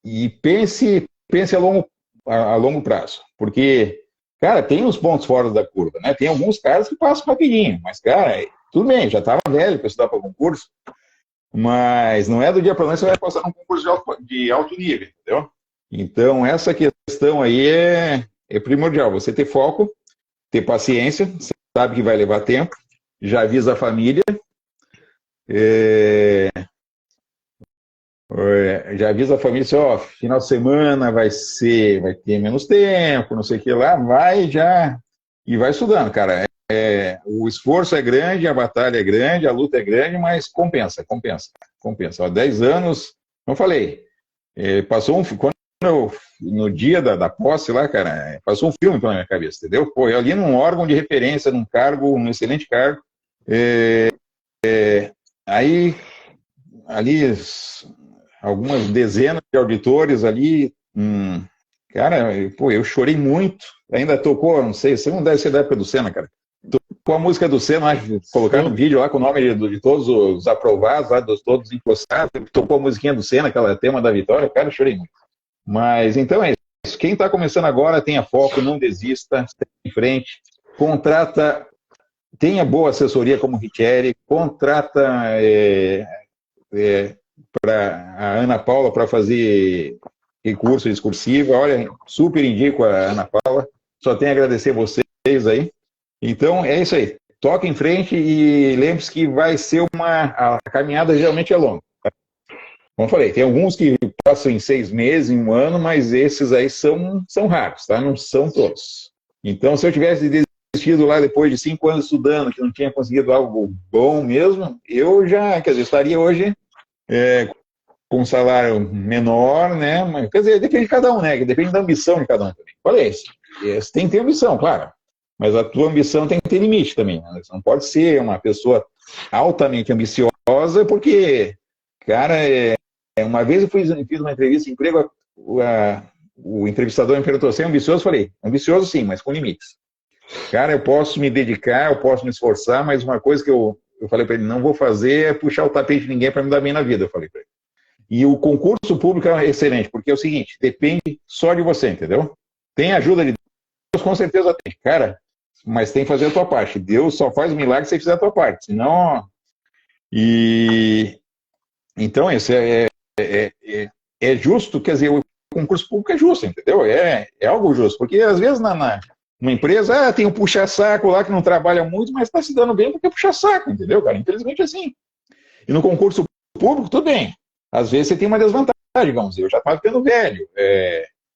E pense a longo prazo, porque. Cara, tem uns pontos fora da curva, né? Tem alguns caras que passam rapidinho, mas, cara, tudo bem, já estava velho para estudar para concurso, mas não é do dia para noite que você vai passar num concurso de alto nível, entendeu? Então, essa questão aí é primordial. Você ter foco, ter paciência, você sabe que vai levar tempo, já avisa a família, já avisa a família assim, final de semana vai ter menos tempo, não sei o que lá, vai já e vai estudando, cara. O esforço é grande, a batalha é grande, a luta é grande, mas compensa. 10 anos, como eu falei, no dia da posse lá, cara, passou um filme pela minha cabeça, entendeu? Eu ali num órgão de referência, num cargo, um excelente cargo, aí ali algumas dezenas de auditores ali, cara, eu chorei muito, ainda tocou, não sei, você não deve ser da época do Senna, cara, tocou a música do Senna, colocaram um vídeo lá com o nome de todos os aprovados, lá, todos encostados, tocou a musiquinha do Senna, aquela tema da vitória, cara, eu chorei muito. Mas, então é isso, quem está começando agora, tenha foco, não desista, esteja em frente, contrata, tenha boa assessoria como Richeri, contrata para a Ana Paula para fazer recurso discursivo. Olha, super indico a Ana Paula. Só tenho a agradecer vocês aí. Então, é isso aí. Toque em frente e lembre-se que vai ser a caminhada geralmente é longa. Tá? Como eu falei, tem alguns que passam em 6 meses, em 1 ano, mas esses aí são raros, tá? Não são todos. Então, se eu tivesse desistido lá depois de 5 anos estudando, que não tinha conseguido algo bom mesmo, eu já, estaria hoje com um salário menor, né? Mas, quer dizer, depende de cada um, né? Depende da ambição de cada um também. Falei, você tem que ter ambição, claro. Mas a tua ambição tem que ter limite também. Né? Você não pode ser uma pessoa altamente ambiciosa, porque, cara, uma vez eu fiz uma entrevista de emprego, o entrevistador me perguntou, você é ambicioso? Eu falei, ambicioso sim, mas com limites. Cara, eu posso me dedicar, eu posso me esforçar, mas uma coisa que eu falei para ele, não vou fazer é puxar o tapete de ninguém para me dar bem na vida, eu falei para ele. E o concurso público é excelente, porque é o seguinte, depende só de você, entendeu? Tem ajuda de Deus, com certeza tem, cara, mas tem que fazer a tua parte. Deus só faz o milagre se você fizer a tua parte, senão... Então, esse é justo, quer dizer, o concurso público é justo, entendeu? É algo justo, porque às vezes numa empresa, tem um puxa-saco lá que não trabalha muito, mas está se dando bem porque é puxa-saco, entendeu, cara? Infelizmente é assim. E no concurso público, tudo bem. Às vezes você tem uma desvantagem, vamos dizer, eu já estava ficando velho.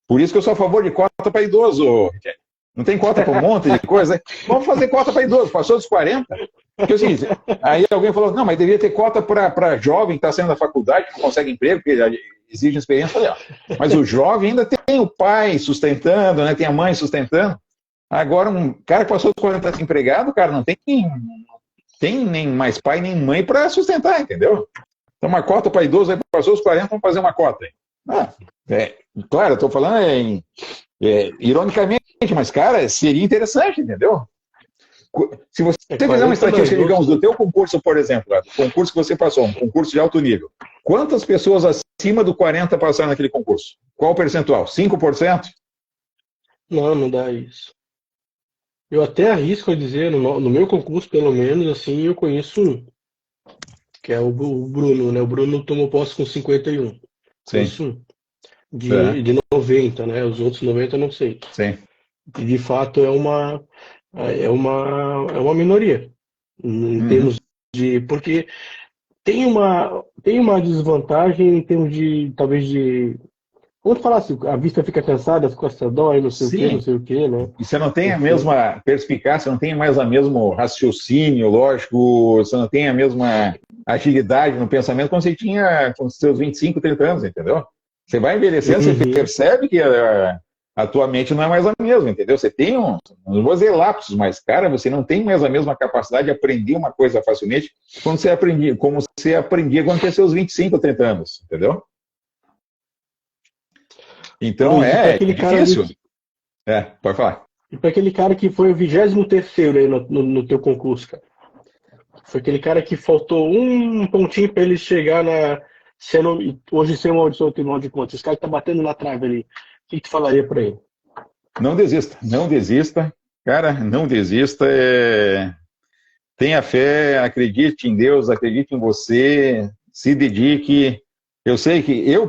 Por isso que eu sou a favor de cota para idoso, Richard. Não tem cota para um monte de coisa. Vamos fazer cota para idoso, passou dos 40. Porque assim, aí alguém falou, não, mas devia ter cota para jovem que está saindo da faculdade, que não consegue emprego, porque exige experiência. Falei, mas o jovem ainda tem o pai sustentando, né, tem a mãe sustentando. Agora, um cara que passou dos 40 desempregado, cara, não tem nem mais pai nem mãe para sustentar, entendeu? Então, uma cota para idoso, aí passou os 40, vamos fazer uma cota. Claro, eu estou falando ironicamente, mas, cara, seria interessante, entendeu? Se você fizer uma estatística, digamos, do teu concurso, por exemplo, do concurso que você passou, um concurso de alto nível, quantas pessoas acima do 40 passaram naquele concurso? Qual o percentual? 5%? Não dá isso. Eu até arrisco a dizer, no meu concurso, pelo menos, assim, eu conheço um, que é o Bruno, né? O Bruno tomou posse com 51. Conheço um. De 90, né? Os outros 90 eu não sei. Sim. E de fato é uma minoria. Em termos de. Porque tem uma desvantagem em termos de, talvez, de. Vamos falar assim, a vista fica cansada, as costas dói, não sei o quê, né? E você não tem a mesma perspicácia, não tem mais o mesmo raciocínio, lógico, você não tem a mesma agilidade no pensamento quando você tinha com os seus 25, 30 anos, entendeu? Você vai envelhecendo, você percebe que a tua mente não é mais a mesma, entendeu? Você tem não vou dizer lapsos, mas, cara, você não tem mais a mesma capacidade de aprender uma coisa facilmente como você aprendia quando tinha seus 25 ou 30 anos, entendeu? Então, é difícil. Pode falar. E para aquele cara que foi o 23º aí no teu concurso, cara. Foi aquele cara que faltou um pontinho para ele chegar hoje ser um auditor do Tribunal de Contas. Esse cara que tá batendo na trave ali. O que tu falaria para ele? Não desista. Cara, não desista. Tenha fé, acredite em Deus, acredite em você, se dedique. Eu sei que eu,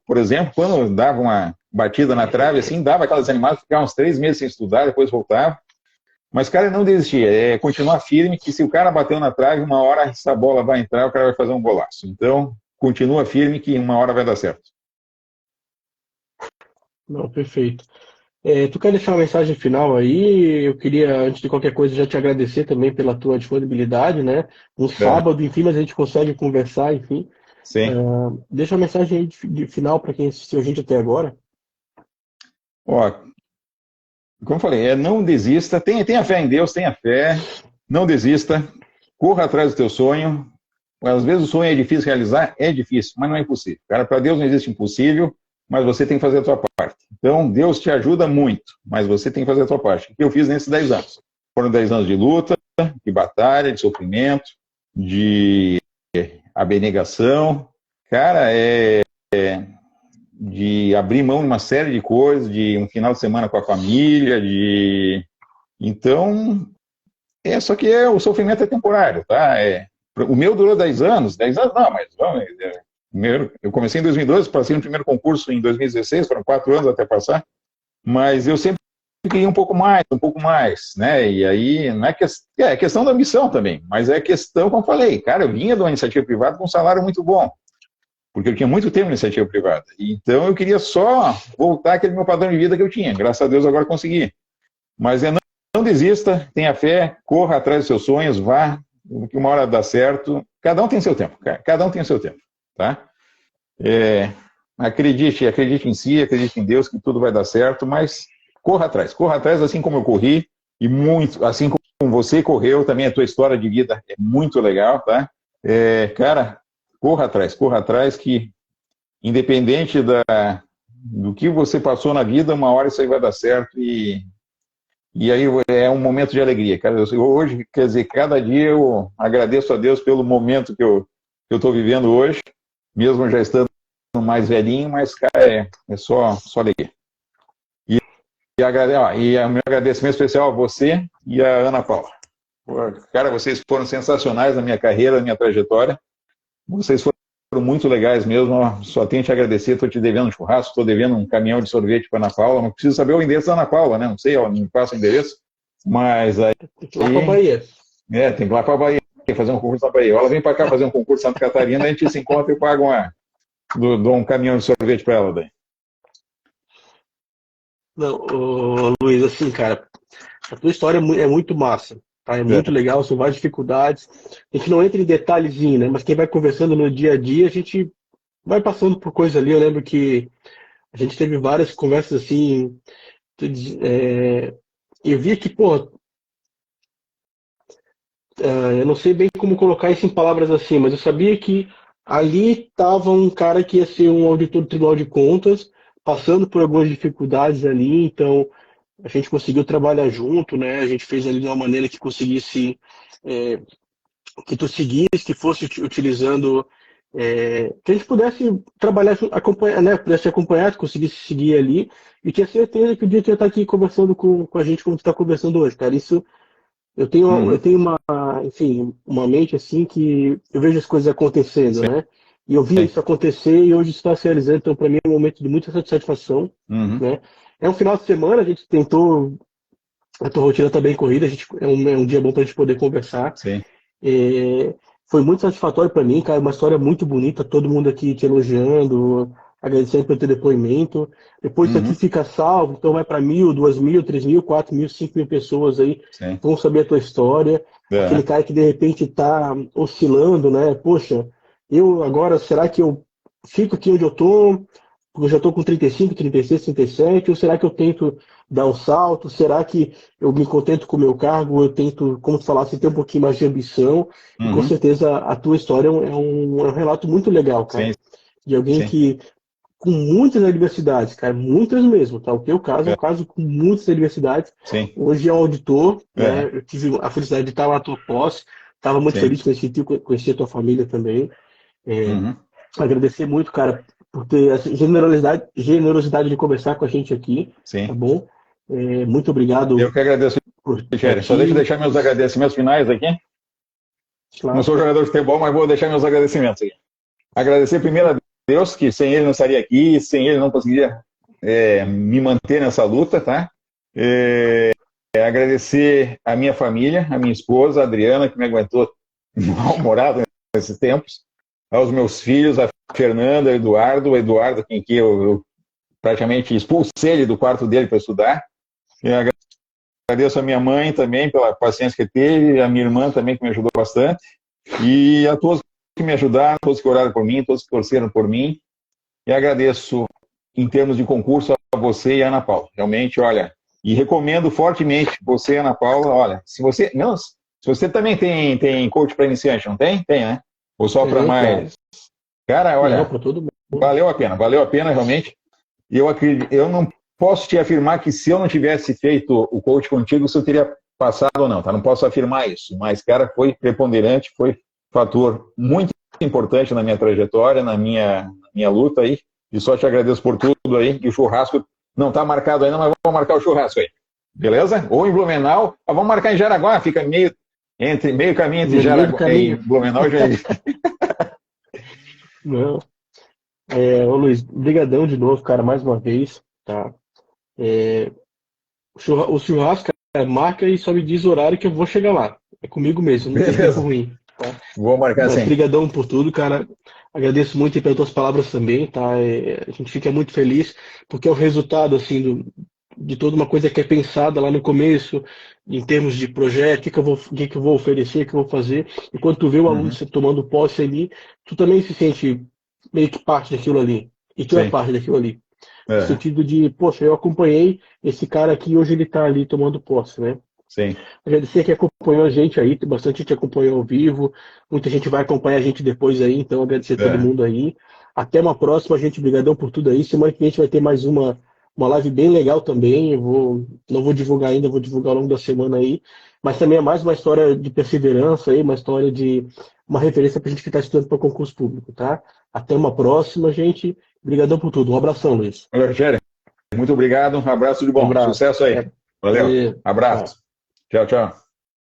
por exemplo, quando dava uma batida na trave, assim, dava aquelas animadas, ficava uns 3 meses sem estudar, depois voltava. Mas, cara, não desistir, continuar firme, que se o cara bateu na trave, uma hora essa bola vai entrar, o cara vai fazer um golaço. Então, continua firme que uma hora vai dar certo. Não, perfeito. Tu quer deixar uma mensagem final aí? Eu queria, antes de qualquer coisa, já te agradecer também pela tua disponibilidade, né? Um sábado, enfim, mas a gente consegue conversar, enfim. Sim. Deixa uma mensagem aí de final para quem assistiu a gente até agora. Como eu falei, não desista, tenha fé em Deus, tenha fé, não desista, corra atrás do teu sonho. Às vezes o sonho é difícil realizar, é difícil, mas não é impossível. Cara, para Deus não existe impossível, mas você tem que fazer a tua parte. Então, Deus te ajuda muito, mas você tem que fazer a tua parte. O que eu fiz nesses 10 anos? Foram 10 anos de luta, de batalha, de sofrimento, de abnegação. Cara, de abrir mão de uma série de coisas, de um final de semana com a família, Então, só que o sofrimento é temporário, tá? O meu durou 10 anos não, mas eu comecei em 2012, passei no primeiro concurso em 2016, foram 4 anos até passar, mas eu sempre queria um pouco mais, né? E aí, não é questão da ambição também, mas é questão, como eu falei, cara, eu vinha de uma iniciativa privada com um salário muito bom, porque eu tinha muito tempo na iniciativa privada. Então, eu queria só voltar àquele meu padrão de vida que eu tinha. Graças a Deus, agora consegui. Mas não desista, tenha fé, corra atrás dos seus sonhos, vá, que uma hora dá certo. Cada um tem seu tempo, cara. Cada um tem seu tempo, tá? Acredite em si, acredite em Deus, que tudo vai dar certo, mas corra atrás assim como eu corri, e muito, assim como você correu, também a tua história de vida é muito legal, tá? Cara, corra atrás, que independente do que você passou na vida, uma hora isso aí vai dar certo e aí é um momento de alegria. Cara, hoje, quer dizer, cada dia eu agradeço a Deus pelo momento que eu estou vivendo hoje, mesmo já estando mais velhinho, mas, cara, é só alegria. E o meu agradecimento especial a você e a Ana Paula. Cara, vocês foram sensacionais na minha carreira, na minha trajetória. Vocês foram muito legais mesmo. Só tenho que te agradecer. Estou te devendo um churrasco, estou devendo um caminhão de sorvete para Ana Paula. Mas preciso saber o endereço da Ana Paula, né? Não sei, ó, me passa o endereço. Mas aí. Tem que ir lá para Bahia. Tem que ir lá para Bahia, fazer um concurso na Bahia. Ela vem para cá fazer um concurso em Santa Catarina, a gente se encontra e paga dou um caminhão de sorvete para ela daí. Não, Luiz, assim, cara, a tua história é muito massa, tá? É muito legal, são várias dificuldades. A gente não entra em detalhezinho, né? Mas quem vai conversando no dia a dia, a gente vai passando por coisa ali. Eu lembro que a gente teve várias conversas assim. Eu vi que, pô, eu não sei bem como colocar isso em palavras assim, mas eu sabia que ali estava um cara que ia ser um auditor do Tribunal de Contas, passando por algumas dificuldades ali, então a gente conseguiu trabalhar junto, né? A gente fez ali de uma maneira que conseguisse, que tu seguisse, que fosse utilizando, que a gente pudesse trabalhar, acompanhar, né? Pudesse acompanhar, que conseguisse seguir ali, e tinha certeza que o dia que eu ia estar aqui conversando com a gente como tu está conversando hoje, cara. Isso eu tenho enfim, uma mente assim que eu vejo as coisas acontecendo, Sim. né? E eu vi isso acontecer e hoje isso está se realizando, então para mim é um momento de muita satisfação, né? É um final de semana, a gente tentou, a tua rotina está bem corrida, é um dia bom para a gente poder conversar. Sim. Foi muito satisfatório para mim, cara, uma história muito bonita, todo mundo aqui te elogiando, agradecendo pelo teu depoimento. Depois isso aqui fica salvo, então vai para 1.000, 2.000, 3.000, 4.000, 5.000 pessoas aí vão saber a tua história. Aquele cara que de repente está oscilando, né? Poxa, eu agora, será que eu fico aqui onde eu tô? Porque eu já estou com 35, 36, 37, ou será que eu tento dar um salto? Será que eu me contento com o meu cargo? Eu tento, como tu falasse, ter um pouquinho mais de ambição? E com certeza a tua história é um relato muito legal, cara. Sim. De alguém que, com muitas adversidades, cara, muitas mesmo, tá? O teu caso é um caso com muitas adversidades. Sim. Hoje é um auditor, né? Eu tive a felicidade de estar lá na tua posse, estava muito feliz de conhecer a tua família também. Agradecer muito, cara, por ter essa generosidade de conversar com a gente aqui, tá bom? Muito obrigado. Eu que agradeço, Michele. Só deixa eu deixar meus agradecimentos finais aqui. Claro. Não sou jogador de futebol, mas vou deixar meus agradecimentos aqui. Agradecer primeiro a Deus, que sem ele não estaria aqui, sem ele não conseguiria me manter nessa luta, tá? Agradecer a minha família, a minha esposa, a Adriana, que me aguentou mal-humorado nesses tempos, aos meus filhos, a Fernanda, o Eduardo, em que eu praticamente expulsei ele do quarto dele para estudar. E agradeço a minha mãe também pela paciência que teve, a minha irmã também, que me ajudou bastante, e a todos que me ajudaram, todos que oraram por mim, todos que torceram por mim. E agradeço, em termos de concurso, a você e a Ana Paula. Realmente, olha, e recomendo fortemente você e a Ana Paula, olha, se você também tem coach para iniciante, não tem? Tem, né? Ou só para mais... Cara, olha, valeu a pena realmente. Eu não posso te afirmar que se eu não tivesse feito o coach contigo, se eu teria passado ou não, tá? Não posso afirmar isso, mas, cara, foi preponderante, foi fator muito importante na minha trajetória, na minha luta aí, e só te agradeço por tudo aí, e o churrasco não tá marcado ainda, mas vamos marcar o churrasco aí, beleza? Ou em Blumenau, vamos marcar em Jaraguá, fica meio caminho entre Jaraguá e Blumenau já. Não. Ô Luiz, brigadão de novo, cara, mais uma vez, tá? O churrasco, cara, marca e só me diz o horário que eu vou chegar lá. É comigo mesmo, não tem tempo ruim. Tá? Vou marcar sim. Brigadão por tudo, cara. Agradeço muito pelas tuas palavras também, tá? A gente fica muito feliz, porque é o resultado, assim, de toda uma coisa que é pensada lá no começo, em termos de projeto, o que eu vou oferecer, o que eu vou fazer. E quando tu vê o aluno tomando posse ali, tu também se sente meio que parte daquilo ali. E tu é parte daquilo ali. No sentido de, poxa, eu acompanhei esse cara aqui, hoje ele tá ali tomando posse, né? Sim. Agradecer que acompanhou a gente aí, bastante gente acompanhou ao vivo, muita gente vai acompanhar a gente depois aí, então agradecer a todo mundo aí. Até uma próxima, gente, brigadão por tudo aí. Semana que vem a gente vai ter mais uma live bem legal também. Não vou divulgar ainda, vou divulgar ao longo da semana aí. Mas também é mais uma história de perseverança aí, uma história de uma referência pra gente que está estudando para concurso público, tá? Até uma próxima, gente. Brigadão por tudo. Um abração, Luiz. Valeu, Rogério. Muito obrigado. Um abraço de bom. Sucesso aí. Valeu. Abraço. Tchau, tchau.